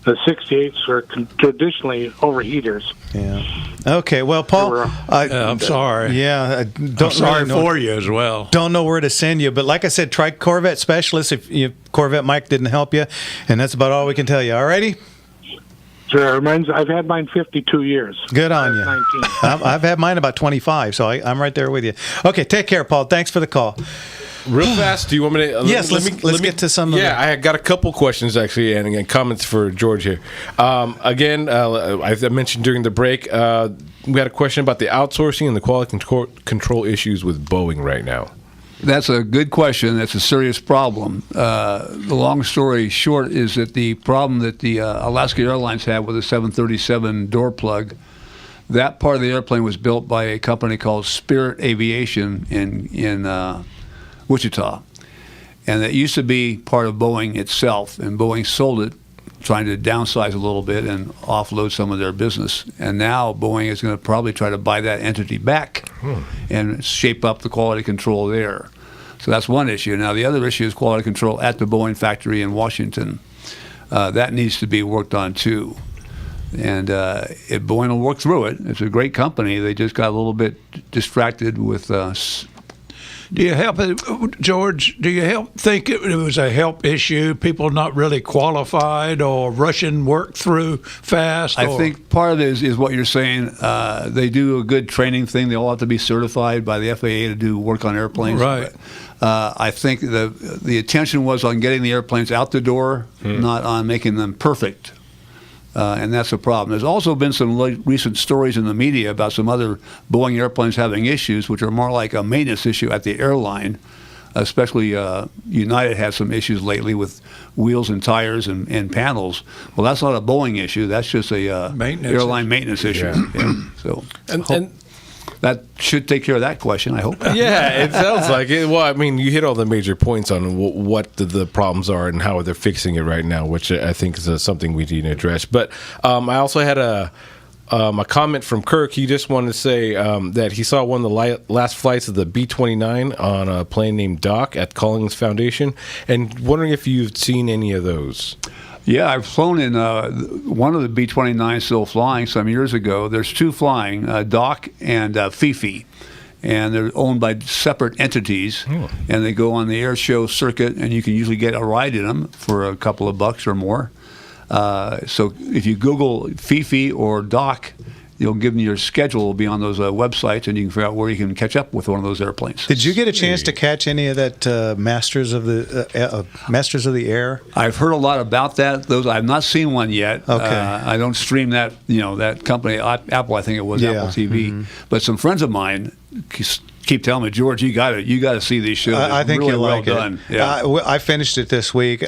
The 68s are traditionally overheaters. Yeah. Okay. Well, Paul, I'm sorry. Yeah. I'm sorry for you as well. Don't know where to send you, but like I said, try Corvette Specialist if Corvette Mike didn't help you, and that's about all we can tell you. All righty. Sure. I've had mine 52 years. Good on you. 19. I've had mine about 25, so I'm right there with you. Okay, take care, Paul. Thanks for the call. Real fast, do you want me to? Yes, let's get to some. Yeah, I got a couple questions actually, and comments for George here. Again, I mentioned during the break, we had a question about the outsourcing and the quality control issues with Boeing right now. That's a good question. That's a serious problem. The long story short is that the problem that the Alaska Airlines had with the 737 door plug, that part of the airplane was built by a company called Spirit Aviation in Wichita. And it used to be part of Boeing itself, and Boeing sold it, trying to downsize a little bit and offload some of their business. And now Boeing is going to probably try to buy that entity back and shape up the quality control there. So that's one issue. Now, the other issue is quality control at the Boeing factory in Washington. That needs to be worked on, too. And if Boeing will work through it. It's a great company. They just got a little bit distracted with Do you help, George? Do you think it was a help issue? People not really qualified or rushing work through fast? I think part of it is what you're saying. They do a good training thing. They all have to be certified by the FAA to do work on airplanes. Right. I think the attention was on getting the airplanes out the door, not on making them perfect. And that's a problem. There's also been some recent stories in the media about some other Boeing airplanes having issues, which are more like a maintenance issue at the airline. Especially United had some issues lately with wheels and tires and panels. Well, that's not a Boeing issue. That's just a airline maintenance issue. Yeah. So and that should take care of that question, I hope. Yeah, it sounds like it. Well, I mean, you hit all the major points on what the problems are and how they're fixing it right now, which I think is something we need to address. But I also had a comment from Kirk. He just wanted to say that he saw one of the last flights of the B-29 on a plane named Doc at Collins Foundation, and wondering if you've seen any of those. Yeah, I've flown in one of the B-29 still flying some years ago. There's two flying, Doc and Fifi, and they're owned by separate entities, and they go on the air show circuit, and you can usually get a ride in them for a couple of bucks or more. So if you Google Fifi or Doc, you'll give them your schedule. Will be on those websites, and you can figure out where you can catch up with one of those airplanes. Did you get a chance to catch any of that Masters of the Air? I've heard a lot about that. Those I've not seen one yet. Okay. I don't stream that. That company, Apple. I think it was Apple TV. Mm-hmm. But some friends of mine keep telling me, George, you got to see these shows. I think really you'll well like done. it. Yeah. I finished it this week.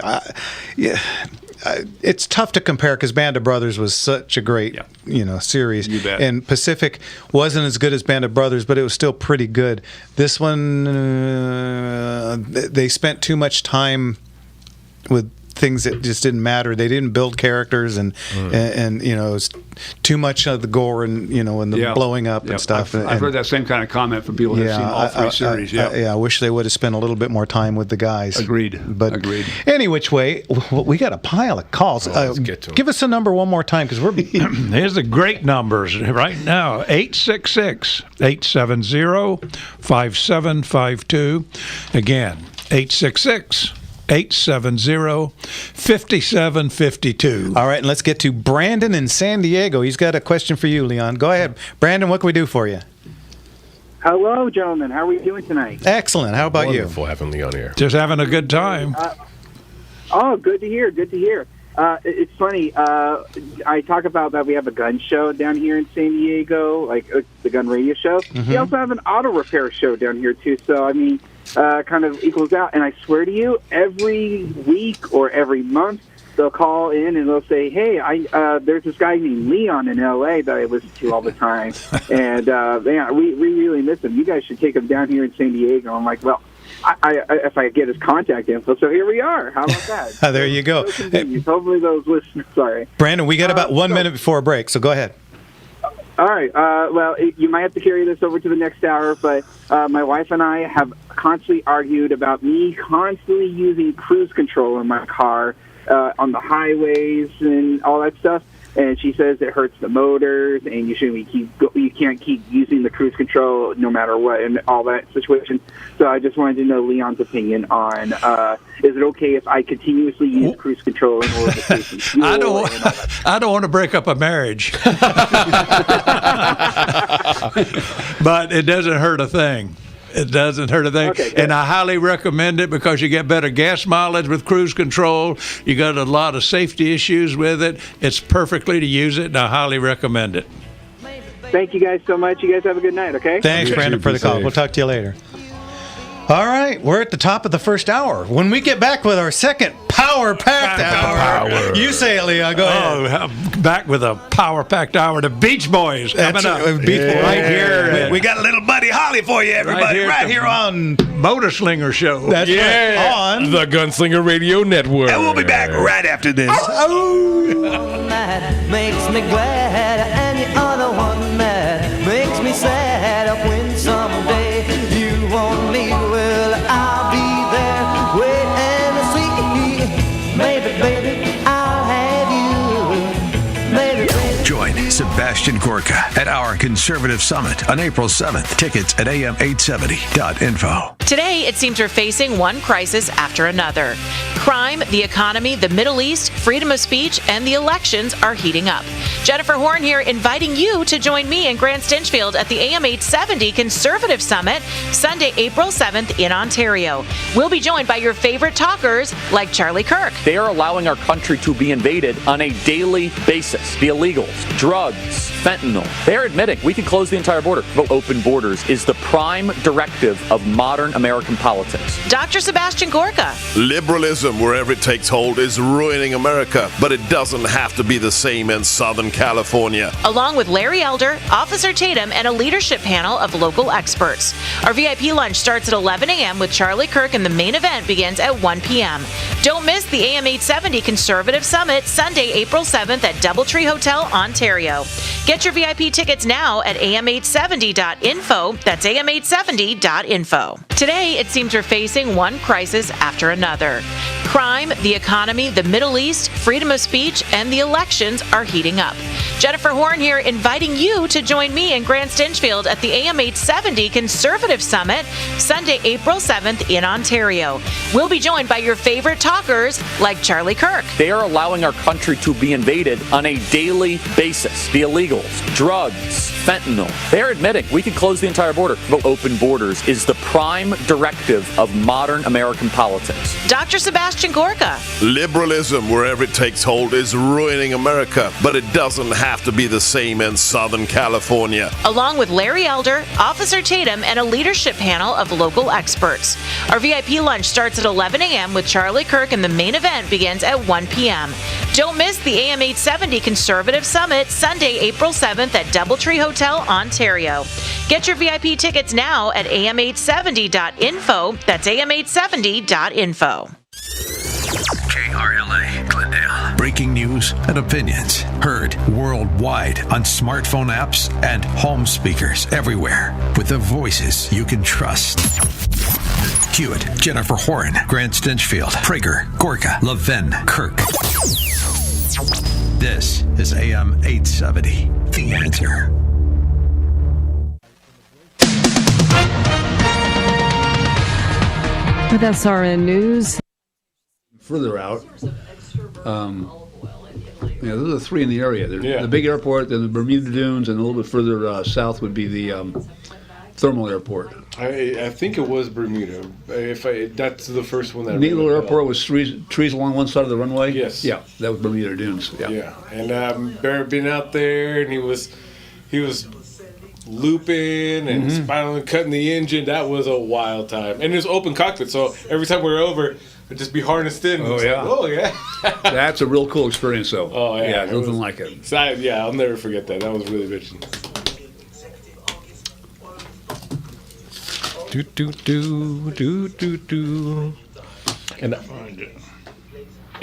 It's tough to compare because Band of Brothers was such a great, series. You bet. And Pacific wasn't as good as Band of Brothers, but it was still pretty good. This one, they spent too much time with things that just didn't matter. They didn't build characters, and it was too much of the gore and the blowing up and stuff. I've heard that same kind of comment from people who've seen all three series. I wish they would have spent a little bit more time with the guys. Agreed. Any which way, we got a pile of calls. Let's get to 'em. Give us a number one more time because we're. Here's the great numbers right now: 866-870-5752. Again, 870-5752. All right, and let's get to Brandon in San Diego. He's got a question for you, Leon. Go ahead. Brandon, what can we do for you? Hello, gentlemen. How are we doing tonight? Excellent. How about you? Wonderful having Leon here. Just having a good time. Good to hear. Good to hear. It's funny. I talk about that we have a gun show down here in San Diego, like the gun radio show. Mm-hmm. We also have an auto repair show down here, too. So, I mean, kind of equals out. And I swear to you, every week or every month, they'll call in and they'll say, hey, there's this guy named Leon in L.A. that I listen to all the time. And, we really miss him. You guys should take him down here in San Diego. I'm like, well, if I get his contact info. So here we are. How about that? There you go. Hopefully those listeners, sorry. Brandon, we got about 1 minute before a break, so go ahead. All right. You might have to carry this over to the next hour, but my wife and I have constantly argued about me constantly using cruise control in my car on the highways and all that stuff. And she says it hurts the motors, and you can't keep using the cruise control no matter what, and all that situation. So I just wanted to know Leon's opinion on is it okay if I continuously use cruise control in order to save some fuel? I don't want to break up a marriage, but it doesn't hurt a thing. It doesn't hurt a thing. Okay, and I highly recommend it because you get better gas mileage with cruise control. You got a lot of safety issues with it. It's perfectly to use it, and I highly recommend it. Thank you guys so much. You guys have a good night, okay? Thanks, Brandon, for the call. We'll talk to you later. All right, we're at the top of the first hour. When we get back with our second power-packed hour, you say it, Leon. Go ahead. Oh, back with a power-packed hour. The Beach Boys coming up. Beach Boys. Right here. We got a little Buddy Holly for you, everybody. Right here on Motor Slinger Show. That's right. On the Gunslinger Radio Network. And we'll be back right after this. One that makes me glad, and the other one that makes me sad. When someday you want me, well, I'll be there. Wait and see. Maybe, baby, I'll have you. Maybe, baby. Join Sebastian Gorka at our Conservative Summit on April 7th. Tickets at am870.info. Today, it seems we're facing one crisis after another. Crime, the economy, the Middle East, freedom of speech, and the elections are heating up. Jennifer Horn here, inviting you to join me and Grant Stinchfield at the AM 870 Conservative Summit, Sunday, April 7th in Ontario. We'll be joined by your favorite talkers like Charlie Kirk. They are allowing our country to be invaded on a daily basis. The illegals, drugs, fentanyl. They are admitting we can close the entire border. But open borders is the prime directive of modern American politics. Dr. Sebastian Gorka. Liberalism, wherever it takes hold, is ruining America, but it doesn't have to be the same in Southern California. Along with Larry Elder, Officer Tatum, and a leadership panel of local experts. Our VIP lunch starts at 11 a.m. with Charlie Kirk, and the main event begins at 1 p.m. Don't miss the AM 870 Conservative Summit, Sunday, April 7th at Doubletree Hotel, Ontario. Get your VIP tickets now at am870.info. That's am870.info. Today, it seems we're facing one crisis after another. Crime, the economy, the Middle East, freedom of speech, and the elections are heating up. Jennifer Horn here, inviting you to join me and Grant Stinchfield at the AM 870 Conservative Summit, Sunday, April 7th in Ontario. We'll be joined by your favorite talkers like Charlie Kirk. They are allowing our country to be invaded on a daily basis. The illegals, drugs, fentanyl. They are admitting we can close the entire border. But open borders is the prime directive of modern American politics. Dr. Sebastian Gorka. Liberalism, wherever it takes hold, is ruining America, but it doesn't have to be the same in Southern California. Along with Larry Elder, Officer Tatum, and a leadership panel of local experts. Our VIP lunch starts at 11 a.m. with Charlie Kirk, and the main event begins at 1 p.m. Don't miss the AM 870 Conservative Summit, Sunday, April 7th at Doubletree Hotel, Ontario. Get your VIP tickets now at am870.info. That's am870.info. KRLA, Glendale. Breaking news and opinions. Heard worldwide on smartphone apps and home speakers everywhere. With the voices you can trust. Hewitt, Jennifer Horn, Grant Stinchfield, Prager, Gorka, Levin, Kirk. This is AM 870, The Answer. With SRN News. Further out, those are three in the area. The big airport, then the Bermuda Dunes, and a little bit further south would be the Thermal Airport. I think it was Bermuda. That's the first one that. Needle Airport was trees along one side of the runway. Yes. Yeah, that was Bermuda Dunes. Yeah. And Barrett been out there, and he was looping and spiraling, cutting the engine. That was a wild time, and it was open cockpit. So every time we were over, it'd just be harnessed in. Oh yeah. Like, oh yeah. That's a real cool experience, though. Oh yeah. Nothing like it. So I'll never forget that. That was really bitchin'.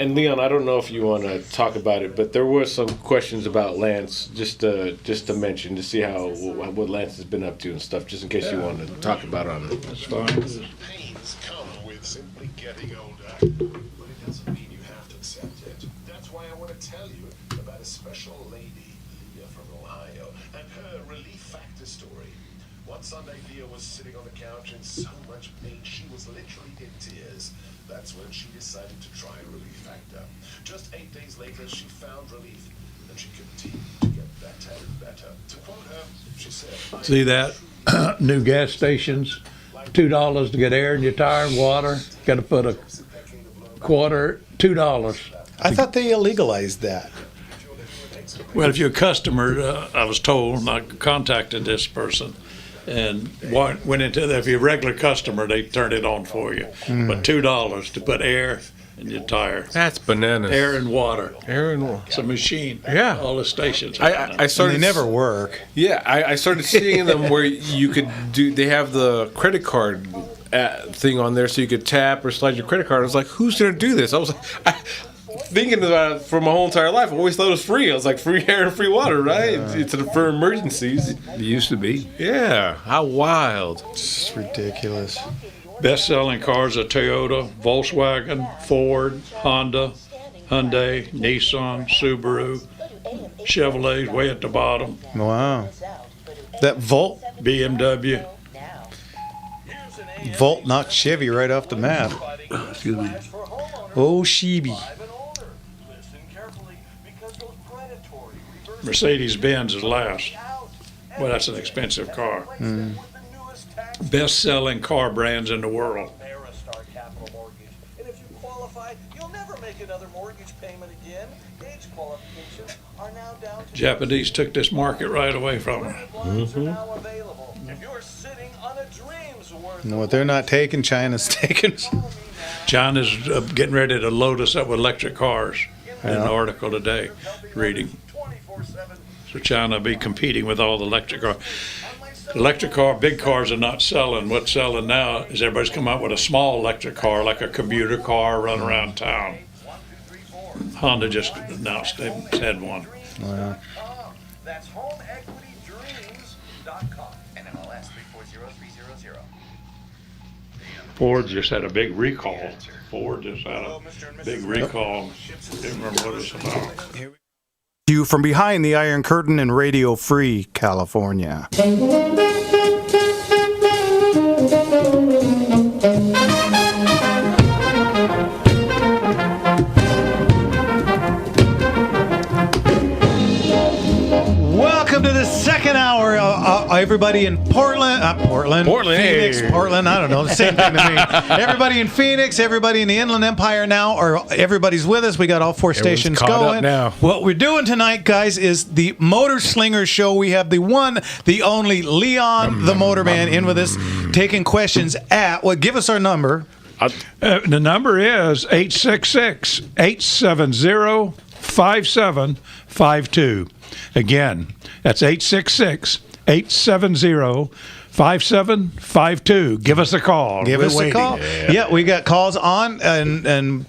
And Leon, I don't know if you want to talk about it, but there were some questions about Lance, just to mention, to see what Lance has been up to and stuff, just in case you want to talk about it on it. That's fine. Pains come with simply getting older, but it doesn't mean you have to accept it. That's why I want to tell you about a special One Sunday, Leah was sitting on the couch in so much pain she was literally in tears. That's when she decided to try a relief factor. Just 8 days later, she found relief, and she continued to get better and better. To quote her, she said, See that? New gas stations, $2 to get air in your tire and water. Got to put a quarter, $2. I thought they illegalized that. Well, if you're a customer, I was told, and I contacted this person, and went into that. If you're a regular customer, they turned it on for you. But $2 to put air in your tire. That's bananas. Air and water. Air and water. It's a machine. Yeah. All the stations. I started. And they never work. Yeah, I started seeing them where you could do. They have the credit card thing on there, so you could tap or slide your credit card. I was like, who's gonna do this? I was like, thinking about it for my whole entire life. I always thought it was free. I was like, free air and free water, right? It's for emergencies. It used to be. Yeah. How wild. It's ridiculous. Best-selling cars are Toyota, Volkswagen, Ford, Honda, Hyundai, Nissan, Subaru, Chevrolet way at the bottom. Wow. That Volt BMW. Volt knocked Chevy right off the map. Excuse me. Oh, Chevy. Mercedes-Benz is last. Well, that's an expensive car. Best-selling car brands in the world. Japanese took this market right away from them. And what they're not taking, China's taking. China's getting ready to load us up with electric cars. In an Yeah. article today, reading. So China will be competing with all the electric cars. Big cars are not selling. What's selling now is everybody's come out with a small electric car, like a commuter car, run around town. Honda just announced they had one. Wow. That's homeequitydreams.com. NMLS 340300. Ford just had a big recall. Ford just had a big recall. Didn't remember what it's about. You from behind the Iron Curtain in Radio Free California. Welcome to the second hour. Everybody in Portland, Phoenix, hey. Portland, I don't know, the same thing to me. Everybody in Phoenix, everybody in the Inland Empire now, or everybody's with us. We got all four stations caught up going. now. What we're doing tonight, guys, is the Motor Slinger Show. We have the one, the only Leon the Motorman in with us, taking questions at, well, give us our number. The number is 866-870-5752. Again, that's 866-870-5752. Give us a call. Give us a call. Yeah, we got calls on, and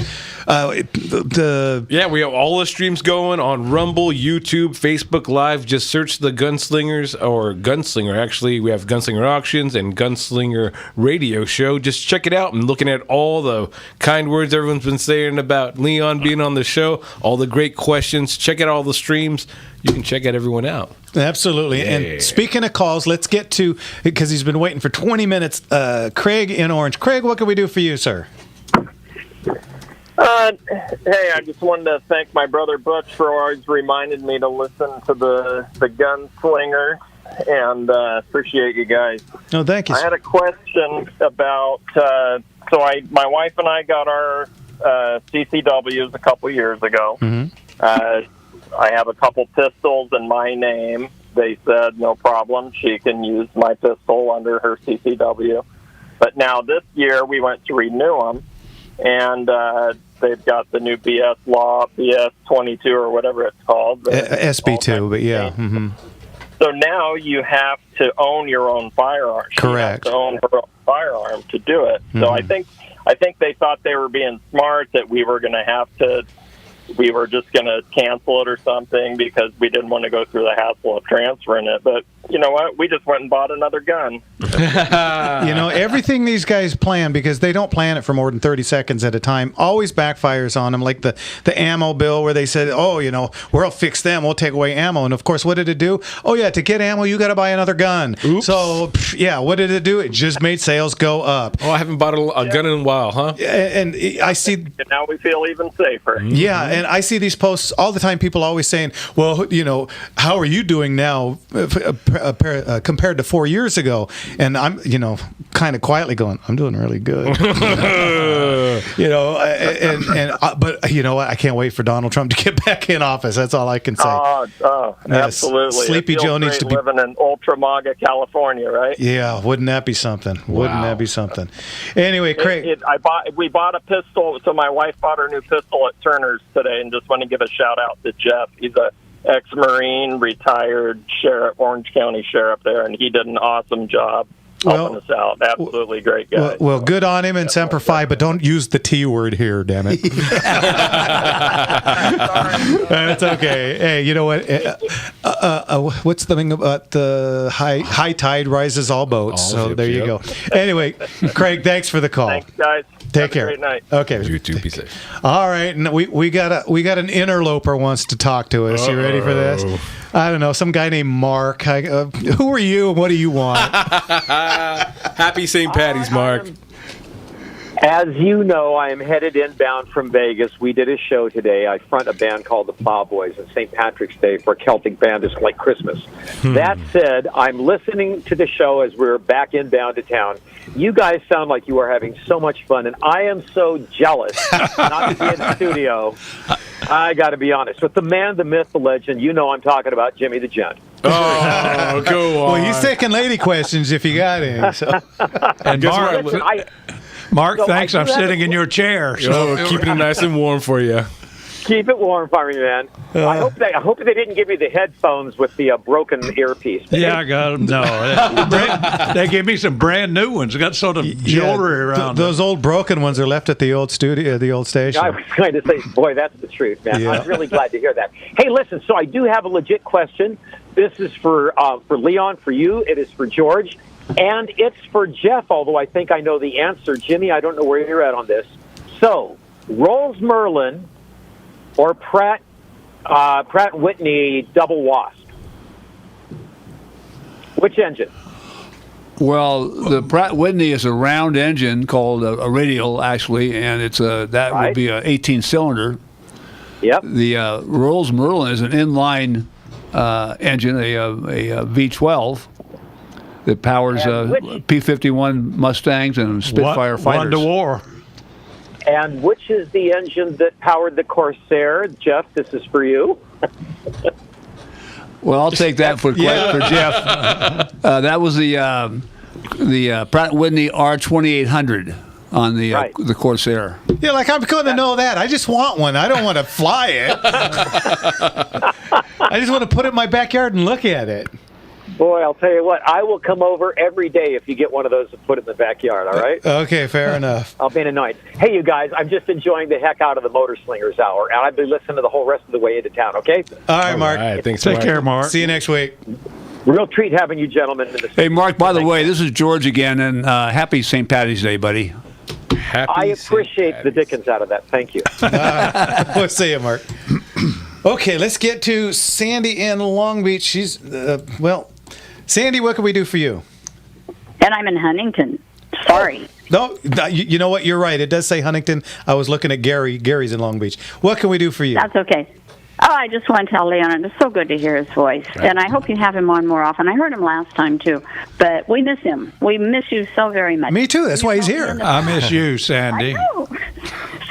Yeah, we have all the streams going on Rumble, YouTube, Facebook Live. Just search the Gunslingers, or Gunslinger, actually. We have Gunslinger Auctions and Gunslinger Radio Show. Just check it out. I'm looking at all the kind words everyone's been saying about Leon being on the show, all the great questions. Check out all the streams. You can check out everyone out. Absolutely. Yeah. And speaking of calls, let's get to, because he's been waiting for 20 minutes, Craig in Orange. Craig, what can we do for you, sir? Hey, I just wanted to thank my brother Butch for always reminding me to listen to the Gunslinger, and appreciate you guys. No, thank you, I had a question about, my wife and I got our CCWs a couple years ago. I have a couple pistols in my name. They said, no problem, she can use my pistol under her CCW. But now this year we went to renew them, and they've got the new BS law, BS 22 or whatever it's called. SB2, but yeah. So now you have to own your own firearm. Correct. She has to own her own firearm to do it. So I think they thought they were being smart, that we were just going to cancel it or something because we didn't want to go through the hassle of transferring it. But you know what? We just went and bought another gun. Everything these guys plan, because they don't plan it for more than 30 seconds at a time, always backfires on them. Like the ammo bill where they said, we'll fix them, we'll take away ammo. And of course, what did it do? Oh yeah, to get ammo, you got to buy another gun. Oops. So what did it do? It just made sales go up. Oh, I haven't bought a gun in a while, huh? And I see. And now we feel even safer. Yeah, and I see these posts all the time. People always saying, well, how are you doing now compared to 4 years ago? And I'm, kind of quietly going, I'm doing really good. But you know what? I can't wait for Donald Trump to get back in office. That's all I can say. Absolutely. Sleepy Joe needs to be living in Ultra MAGA, California, right? Yeah, wouldn't that be something? Wouldn't that be something? Anyway, Craig, we bought a pistol. So my wife bought her new pistol at Turner's today, and just want to give a shout out to Jeff. He's a ex-Marine, retired sheriff, Orange County sheriff there, and he did an awesome job helping us out. Absolutely great guy. Well, good on him and Semper Fi, but don't use the T word here, damn it. That's okay. Hey, you know what? What's the thing about the high tide rises all boats? So there you go. Anyway, Craig, thanks for the call. Thanks, guys. Take care. Great night. Okay. You too. Be safe. All right, and we got an interloper wants to talk to us. You ready for this? I don't know, some guy named Mark. Who are you and what do you want? Happy St. Patty's, Mark. As you know, I am headed inbound from Vegas. We did a show today. I front a band called the Plowboys on St. Patrick's Day for a Celtic band. It's like Christmas. That said, I'm listening to the show as we're back inbound to town. You guys sound like you are having so much fun, and I am so jealous not to be in the studio. I got to be honest. With the man, the myth, the legend, I'm talking about Jimmy the Gent. Oh, go on. Well, he's taking lady questions if you got any. So. And Mark, thanks. I'm sitting in your chair. Keeping it nice and warm for you. Keep it warm for me, man. I hope they didn't give you the headphones with the broken earpiece. Yeah, I got them. No, they gave me some brand new ones. I got sort of jewelry around. Those old broken ones are left at the old studio, the old station. I was going to say, boy, that's the truth, man. Yeah. I'm really glad to hear that. Hey, listen. So I do have a legit question. This is for Leon, for you. It is for George, and it's for Jeff. Although I think I know the answer, Jimmy. I don't know where you're at on this. So, Rolls Merlin or Pratt Whitney double wasp? Which engine? Well, the Pratt Whitney is a round engine called a radial, actually, and it's would be an 18-cylinder. Yep. The Rolls Merlin is an inline engine, a V12 that powers P-51 Mustangs and Spitfire fighters. One to war. And which is the engine that powered the Corsair? Jeff, this is for you. Well, I'll take that for Jeff. That was the Pratt Whitney R2800 on the Corsair. Yeah, I'm going to know that. I just want one. I don't want to fly it. I just want to put it in my backyard and look at it. Boy, I'll tell you what, I will come over every day if you get one of those and put it in the backyard, all right? Okay, fair enough. I'll be annoyed. Hey, you guys, I'm just enjoying the heck out of the Motor Slingers Hour, and I've been listening to the whole rest of the way into town, okay? All right, Mark. All right, thanks, Take care, Mark. See you next week. Real treat having you gentlemen in the Hey, Mark, by the way, this is George again, and happy St. Patty's Day, buddy. I appreciate the dickens out of that. Thank you. We'll see you, Mark. Okay, let's get to Sandy in Long Beach. She's, Sandy, what can we do for you? And I'm in Huntington. Sorry. No, you know what? You're right. It does say Huntington. I was looking at Gary. Gary's in Long Beach. What can we do for you? That's okay. Oh, I just want to tell Leon, it's so good to hear his voice. Right. And I hope you have him on more often. I heard him last time, too. But we miss him. We miss you so very much. Me, too. That's why he's here. I miss you, Sandy. I know.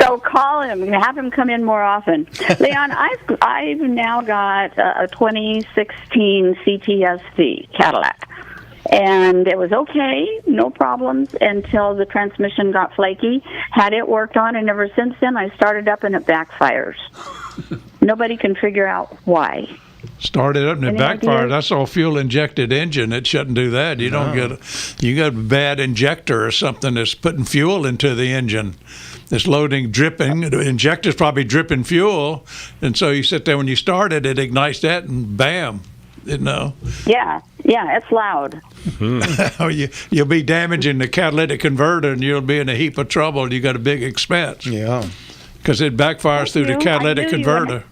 So call him. Have him come in more often. Leon, I've now got a 2016 CTSV Cadillac. And it was okay, no problems, until the transmission got flaky. Had it worked on, and ever since then, I started up and it backfires. Nobody can figure out why. Started up and it backfired. Ideas? That's all fuel-injected engine. It shouldn't do that. You don't you got a bad injector or something that's putting fuel into the engine. It's loading, dripping. The injector's probably dripping fuel. And so you sit there when you start it, it ignites that, and bam. you know. Yeah, it's loud. You'll be damaging the catalytic converter, and you'll be in a heap of trouble. You got a big expense. Yeah. Because it backfires through the catalytic converter.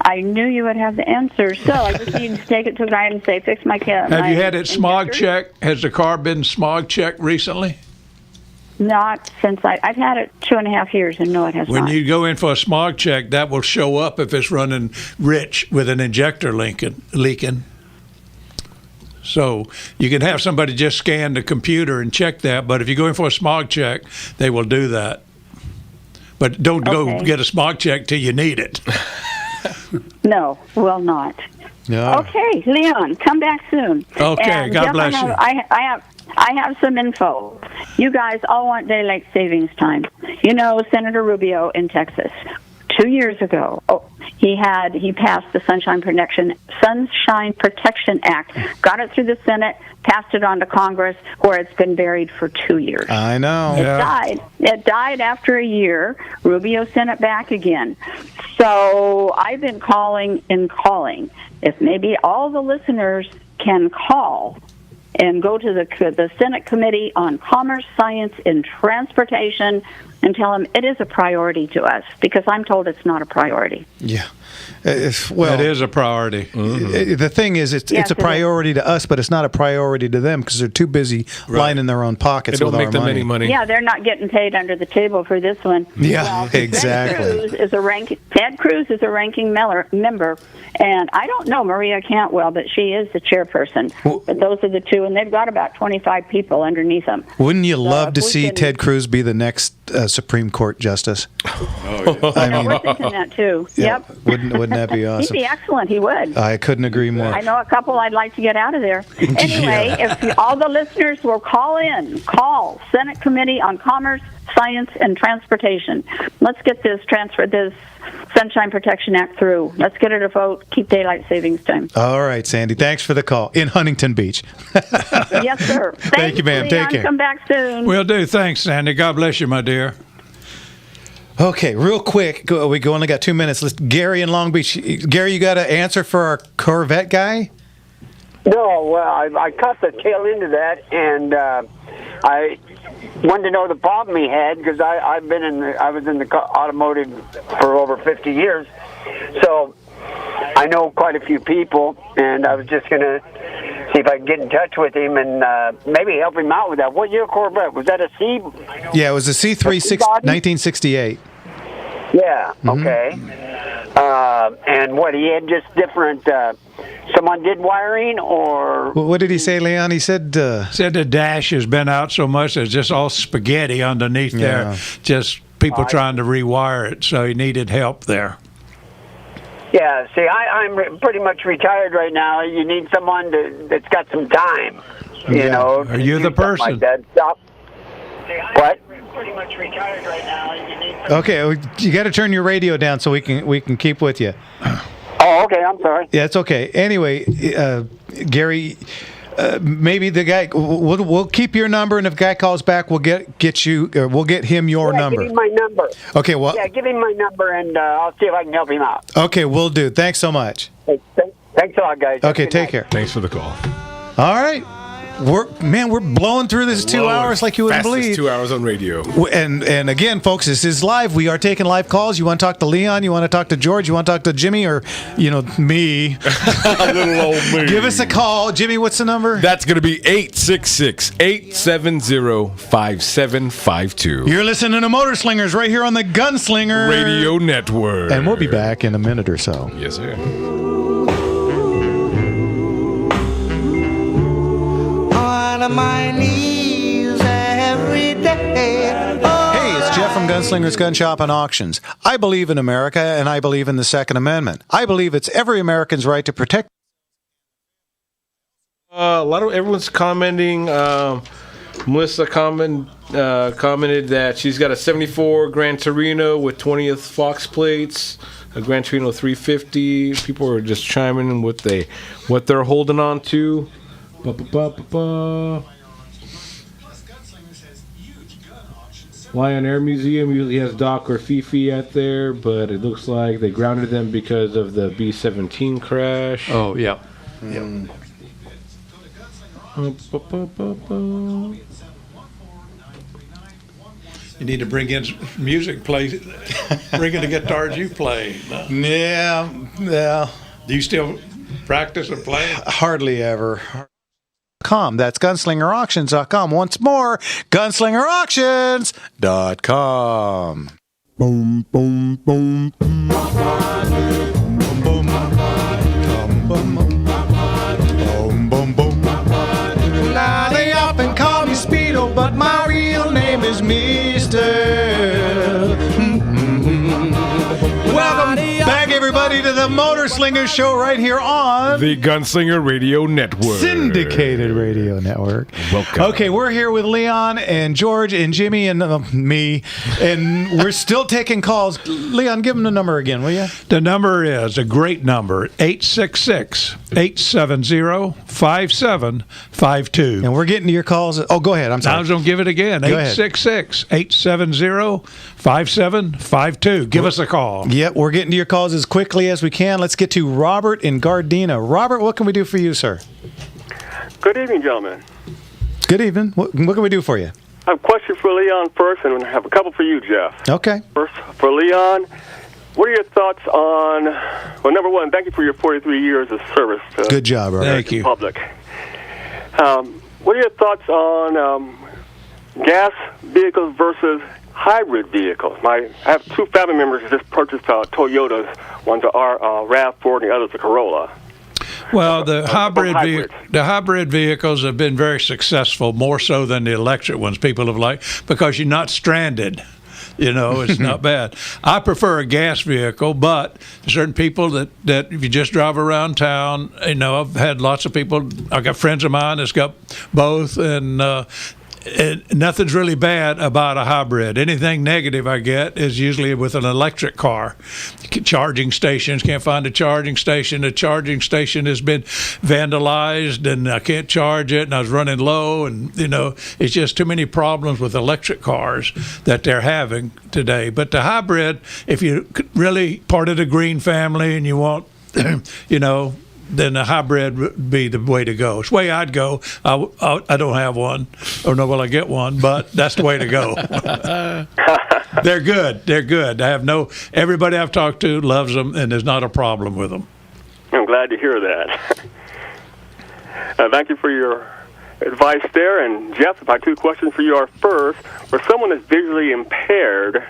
I knew you would have the answer, so I just need to take it to the guy and say, fix my car. Have you had it smog checked? Has the car been smog checked recently? Not since I've had it 2.5 years, and no, it has When not. you go in for a smog check, that will show up if it's running rich with an injector leaking. So you can have somebody just scan the computer and check that, but if you go in for a smog check, they will do that. But don't go get a smog check till you need it. No, will not. No. Okay, Leon, come back soon. Okay, and God Jeff, bless you. I have some info. You guys all want daylight savings time. You know, Senator Rubio in Texas, 2 years ago, he passed the Sunshine Protection Act, got it through the Senate, passed it on to Congress, where it's been buried for 2 years. I know. It died after a year. Rubio sent it back again. So I've been calling. If maybe all the listeners can call and go to the Senate Committee on Commerce, Science, and Transportation and tell them it is a priority to us, because I'm told it's not a priority. Yeah. Well, it is a priority. The thing is, it's a priority to us, but it's not a priority to them because they're too busy lining their own pockets with our money. Yeah, they're not getting paid under the table for this one. Yeah, exactly. Ted Cruz is a ranking member, and I don't know Maria Cantwell, but she is the chairperson. But those are the two, and they've got about 25 people underneath them. Wouldn't you love to see Ted Cruz be the next Supreme Court justice? I mean, we're thinking that too. Yeah, Yep. Wouldn't that be awesome? He'd be excellent. He would. I couldn't agree more. I know a couple I'd like to get out of there. Anyway, if all the listeners will call Senate Committee on Commerce, Science, and Transportation. Let's get this Sunshine Protection Act through. Let's get it a vote. Keep daylight savings time. All right, Sandy. Thanks for the call. In Huntington Beach. Yes, sir. Thank you, ma'am. Leon. Take care. Come back soon. Will do. Thanks, Sandy. God bless you, my dear. Okay, real quick. We only got 2 minutes. Gary in Long Beach. Gary, you got an answer for our Corvette guy? No, well, I caught the tail end of that, and I wanted to know the problem he had, because I was in the automotive for over 50 years, so I know quite a few people, and I was just going to see if I could get in touch with him and maybe help him out with that. What year Corvette? Was that a C? Yeah, it was a C3 1968. Yeah, okay. And what, he had just different... someone did wiring, or... What did he say, Leon? He said... Said the dash has been out so much there's just all spaghetti underneath there. Just people trying to rewire it, so he needed help there. Yeah, see, I'm pretty much retired right now. You need someone that's got some time, you know. Are you the person? Like that. Stop. What? Pretty much retired right now. You need Okay, you got to turn your radio down so we can keep with you. Oh, okay. I'm sorry. Yeah, it's okay. Anyway, Gary, maybe the guy. We'll keep your number, and if the guy calls back, we'll get you. We'll get him your number. Give him my number. Okay. Well. Yeah, give him my number, and I'll see if I can help him out. Okay, we'll do. Thanks so much. Hey, thanks a lot, guys. Okay, take care. Thanks for the call. All right. We're blowing through this 2 hours like you wouldn't believe. 2 hours on radio. And again, folks, this is live. We are taking live calls. You want to talk to Leon? You want to talk to George? You want to talk to Jimmy or me? Little old me. Give us a call. Jimmy, what's the number? That's going to be 866-870-5752. You're listening to Motor Slingers right here on the Gunslinger Radio Network. And we'll be back in a minute or so. Yes, sir. On my knees every day. Hey, it's Jeff from Gunslingers Gun Shop and Auctions. I believe in America, and I believe in the Second Amendment. I believe it's every American's right to protect. Everyone's commenting. Melissa commented that she's got a 74 Gran Torino with 20th Fox plates, a Gran Torino 350. People are just chiming in what they're holding on to. Lion Air Museum usually has Doc or Fifi out there, but it looks like they grounded them because of the B-17 crash. Oh, yeah. You need to bring in music, bring in the guitars you play. No. Yeah. Do you still practice and play? Hardly ever. That's gunslingerauctions.com. Once more, gunslingerauctions.com. Boom, boom, boom, boom. Boom, boom, boom, boom. Now they often call me Speedo, but my real name is Mister. Welcome back, everybody, to the Motor Slinger Show right here on the Gunslinger Radio Network. Syndicated Radio Network. Welcome. Okay, we're here with Leon and George and Jimmy and me, and we're still taking calls. Leon, give them the number again, will you? The number is a great number, 866-870-5752. And we're getting to your calls. Oh, go ahead. I'm sorry. I was going to give it again, 866-870-5752. Give us a call. Yep, we're getting to your calls as quickly as we can. Let's get to Robert in Gardena. Robert, what can we do for you, sir? Good evening, gentlemen. Good evening. What can we do for you? I have a question for Leon first, and I have a couple for you, Jeff. Okay. First, for Leon, what are your thoughts on, well, number one, thank you for your 43 years of service to Good job, Robert. Thank you. Public. What are your thoughts on gas vehicles versus hybrid vehicles? I have two family members who just purchased Toyotas. One's a RAV4 and the other's a Corolla. Well, the hybrid vehicles have been very successful, more so than the electric ones. People have liked, because you're not stranded. It's not bad. I prefer a gas vehicle, but certain people that if you just drive around town, I've had lots of people. I've got friends of mine that's got both, and nothing's really bad about a hybrid. Anything negative I get is usually with an electric car. Charging stations, can't find a charging station. The charging station has been vandalized and I can't charge it, and I was running low, and it's just too many problems with electric cars that they're having today. But the hybrid, if you're really part of the green family and you want then a hybrid would be the way to go. It's the way I'd go. I don't have one, or no, will I get one? But that's the way to go. They're good. They're good. Everybody I've talked to loves them, and there's not a problem with them. I'm glad to hear that. Thank you for your advice there. And Jeff, my two questions for you are: first, for someone that's visually impaired,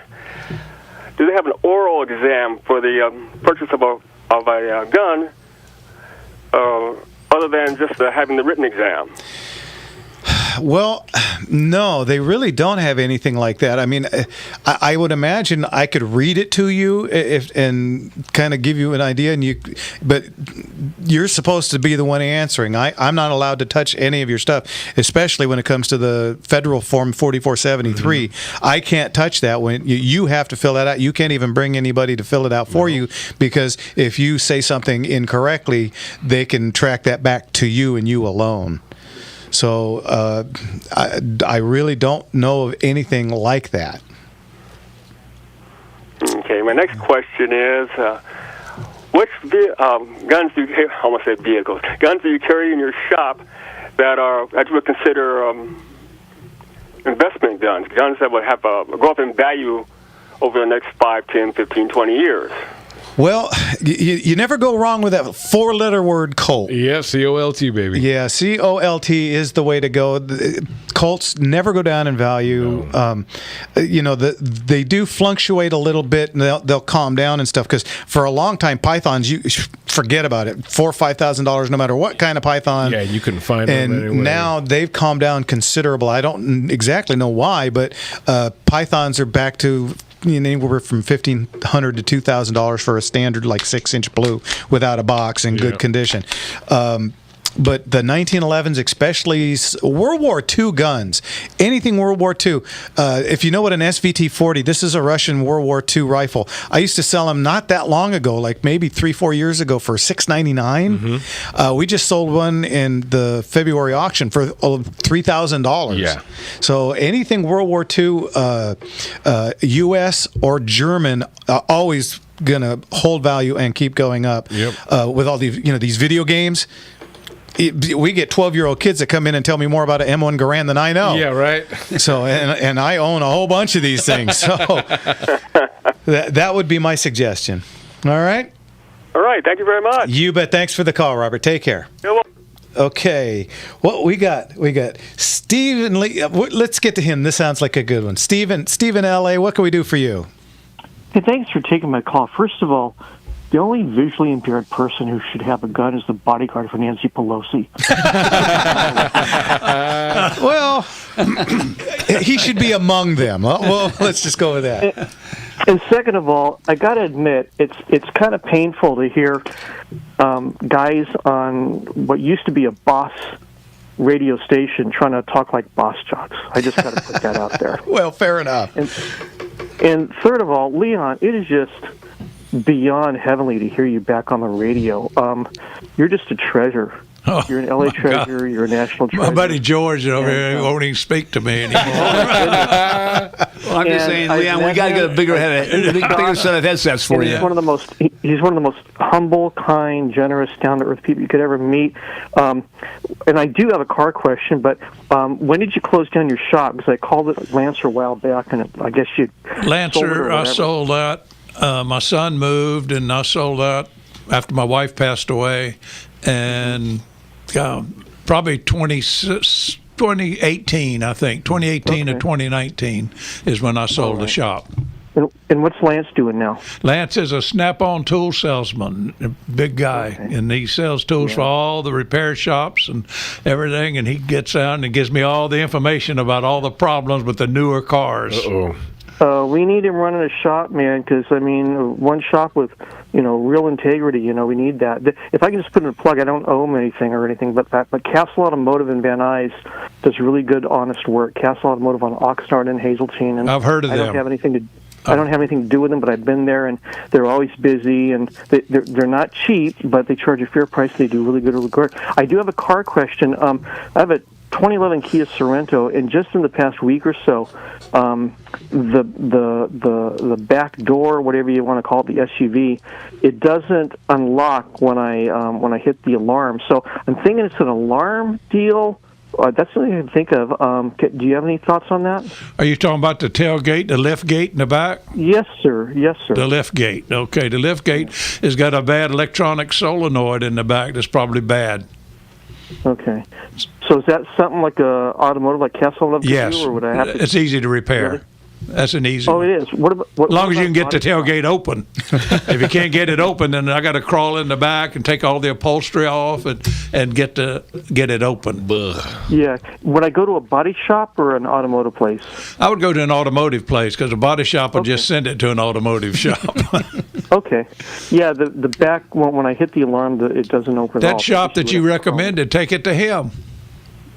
do they have an oral exam for the purchase of a gun? Other than just having the written exam? Well, no, they really don't have anything like that. I mean, I would imagine I could read it to you and kind of give you an idea, but you're supposed to be the one answering. I'm not allowed to touch any of your stuff, especially when it comes to the federal form 4473. Mm-hmm. I can't touch that. When you have to fill that out. You can't even bring anybody to fill it out for you, because if you say something incorrectly, they can track that back to you and you alone. So I really don't know of anything like that. Okay, my next question is, which guns do you, I almost said vehicles, guns do you carry in your shop that you would consider investment guns that would have go up in value over the next 5, 10, 15, 20 years? Well, you never go wrong with that four-letter word, Colt. Yeah, C-O-L-T, baby. Yeah, C-O-L-T is the way to go. Colts never go down in value. No. They do fluctuate a little bit, and they'll calm down and stuff, because for a long time, pythons, you forget about it. $4,000 or $5,000, no matter what kind of python. Yeah, you couldn't find them anyway. And now they've calmed down considerable. I don't exactly know why, but pythons are back to anywhere from $1,500 to $2,000 for a standard 6-inch blue without a box in good condition. But the 1911s, especially World War II guns, anything World War II. If you know what an SVT-40, this is a Russian World War II rifle. I used to sell them not that long ago, maybe 3-4 years ago, for $699. Mm-hmm. We just sold one in the February auction for $3,000. Yeah. So anything World War II, U.S. or German, always gonna hold value and keep going up. Yep. With all these, these video games. we get 12-year-old kids that come in and tell me more about an M1 Garand than I know. Yeah, right. So, and I own a whole bunch of these things. So that would be my suggestion. All right? All right. Thank you very much. You bet. Thanks for the call, Robert. Take care. You're welcome. Okay. What we got Stephen Lee. Let's get to him. This sounds like a good one. Stephen, L.A., what can we do for you? Hey, thanks for taking my call. First of all, the only visually impaired person who should have a gun is the bodyguard for Nancy Pelosi. Well, he should be among them. Well, let's just go with that. And second of all, I got to admit, it's kind of painful to hear guys on what used to be a boss radio station trying to talk like boss jocks. I just got to put that out there. Well, fair enough. And third of all, Leon, it is just beyond heavenly to hear you back on the radio. You're just a treasure. Oh, you're an LA treasure. God. You're a national treasure. My buddy George over here won't even speak to me anymore. Well, I'm just saying, Leon, we got to get a bigger set of headsets for you. He's one of the most humble, kind, generous, down-to-earth people you could ever meet. And I do have a car question, but when did you close down your shop? Because I called it Lancer a while back, and I guess you Lancer, I sold out. My son moved, and I sold out after my wife passed away, and probably 2018, I think. 2018 to 2019 is when I sold the shop. And what's Lance doing now? Lance is a Snap-on tool salesman, a big guy, and he sells tools for all the repair shops and everything, and he gets out and gives me all the information about all the problems with the newer cars. We need him running a shop, man, because, I mean, one shop with, real integrity, we need that. If I can just put in a plug, I don't owe him anything or anything but that, but Castle Automotive in Van Nuys does really good, honest work. Castle Automotive on Oxnard and Hazeltine. And I've heard of them. I don't have anything to do with them, but I've been there, and they're always busy, and they're not cheap, but they charge a fair price. They do really good work. I do have a car question. I have a 2011 Kia Sorento, and just in the past week or so, the back door, whatever you want to call it, the SUV, it doesn't unlock when I hit the alarm. So I'm thinking it's an alarm deal. That's something I can think of. Do you have any thoughts on that? Are you talking about the tailgate, the lift gate in the back? Yes, sir. Yes, sir. The lift gate. Okay, the lift gate has got a bad electronic solenoid in the back that's probably bad. Okay. So is that something like a automotive, like Castle Automotive? Yes. Or would I have to? It's easy to repair. Really? That's an easy. Oh, it is. As long as you can get the tailgate open. If you can't get it open, then I got to crawl in the back and take all the upholstery off and get it open. Yeah. Would I go to a body shop or an automotive place? I would go to an automotive place because a body shop would just send it to an automotive shop. Okay. Yeah, the back, when I hit the alarm, it doesn't open at all. That shop that you recommended, take it to him.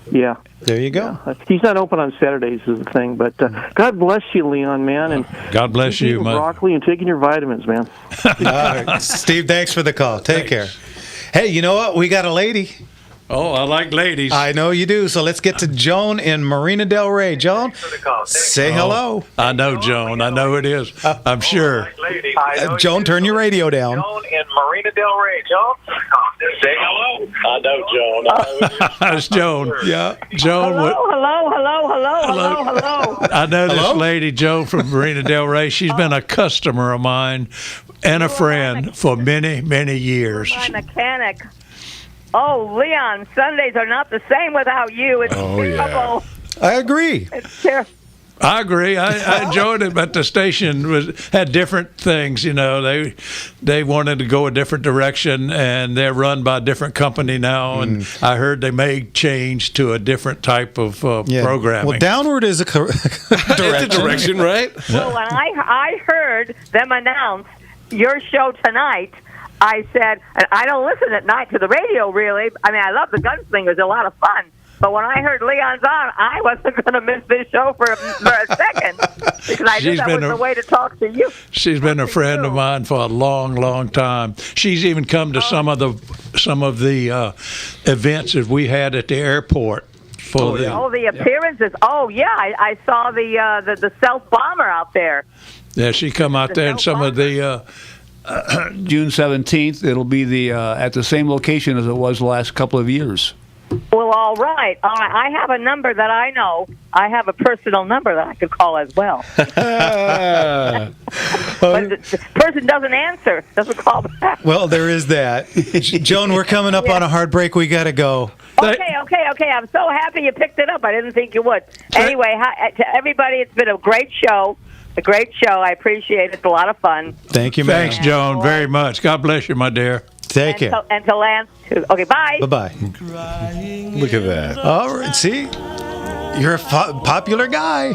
Yeah. There you go. Yeah. He's not open on Saturdays is the thing, but God bless you, Leon, man. And God bless you, man. Broccoli and taking your vitamins, man. All right. Steve, thanks for the call. Take care. Hey, you know what? We got a lady. Oh, I like ladies. I know you do. So let's get to Joan in Marina Del Rey. Joan, say hello. I know Joan. I know it is. I'm sure. Joan, turn your radio down. Joan in Marina Del Rey. Joan, say hello. I know Joan. It's Joan. Yeah. Joan. Hello. I know this lady, Joan from Marina Del Rey. She's been a customer of mine and a friend for many, many years. My mechanic. Oh, Leon, Sundays are not the same without you. It's terrible. I agree. It's terrible. I agree. I enjoyed it, but the station had different things. They wanted to go a different direction, and they're run by a different company now. And I heard they may change to a different type of programming. Well, downward is a direction, right? Well, when I heard them announce your show tonight, I said, and I don't listen at night to the radio, really. I mean, I love the Gunslinger. It's a lot of fun. But when I heard Leon's on, I wasn't going to miss this show for a second because I knew that was the way to talk to you. She's been a friend of mine for a long, long time. She's even come to some of the events that we had at the airport. The appearances. Oh, yeah. I saw the self bomber out there. Yeah, she come out there and some of the June 17th. It'll be at the same location as it was the last couple of years. Well, all right. I have a number that I know. I have a personal number that I could call as well. But the person doesn't answer, doesn't call back. Well, there is that. Joan, we're coming up on a hard break. We got to go. Okay. I'm so happy you picked it up. I didn't think you would. Anyway, to everybody, it's been a great show. A great show. I appreciate it. It's a lot of fun. Thank you, man. Thanks, Joan, very much. God bless you, my dear. Take care. And to Lance, too. Okay, bye. Bye-bye. Look at that. All right, see? You're a popular guy.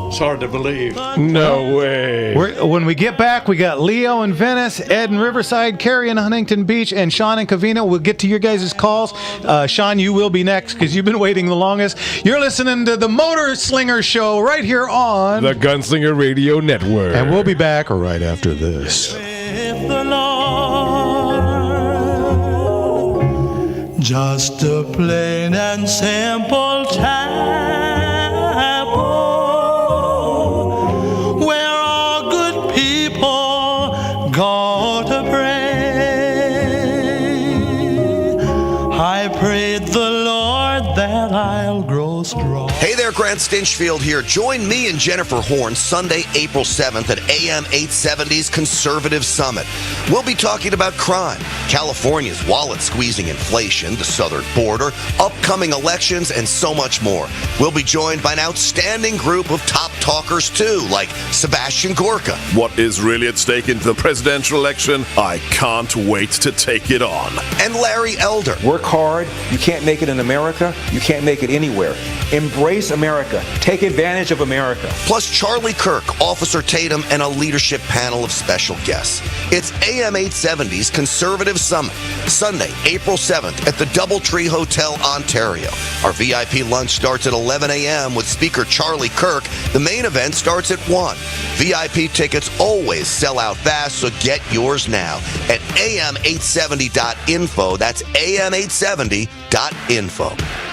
It's hard to believe. No way. When we get back, we got Leo in Venice, Ed in Riverside, Carrie in Huntington Beach, and Sean in Covina. We'll get to your guys' calls. Sean, you will be next because you've been waiting the longest. You're listening to the Motor Slinger Show right here on the Gunslinger Radio Network. And we'll be back right after this. The Lord, just a plain and simple chapel where all good people go to pray. I prayed the Lord that I'll grow strong. Hey there, Grant Stinchfield here. Join me and Jennifer Horn Sunday, April 7th at AM 870's Conservative Summit. We'll be talking about crime, California's wallet-squeezing inflation, the southern border, upcoming elections, and so much more. We'll be joined by an outstanding group of top talkers, too, like Sebastian Gorka. What is really at stake in the presidential election? I can't wait to take it on. And Larry Elder. Work hard. You can't make it in America. You can't make it anywhere. Embrace America. Take advantage of America. Plus Charlie Kirk, Officer Tatum, and a leadership panel of special guests. It's AM 870's Conservative Summit, Sunday, April 7th at the Doubletree Hotel, Ontario. Our VIP lunch starts at 11 a.m. with speaker Charlie Kirk. The main event starts at 1. VIP tickets always sell out fast, so get yours now at am870.info. That's am870.info.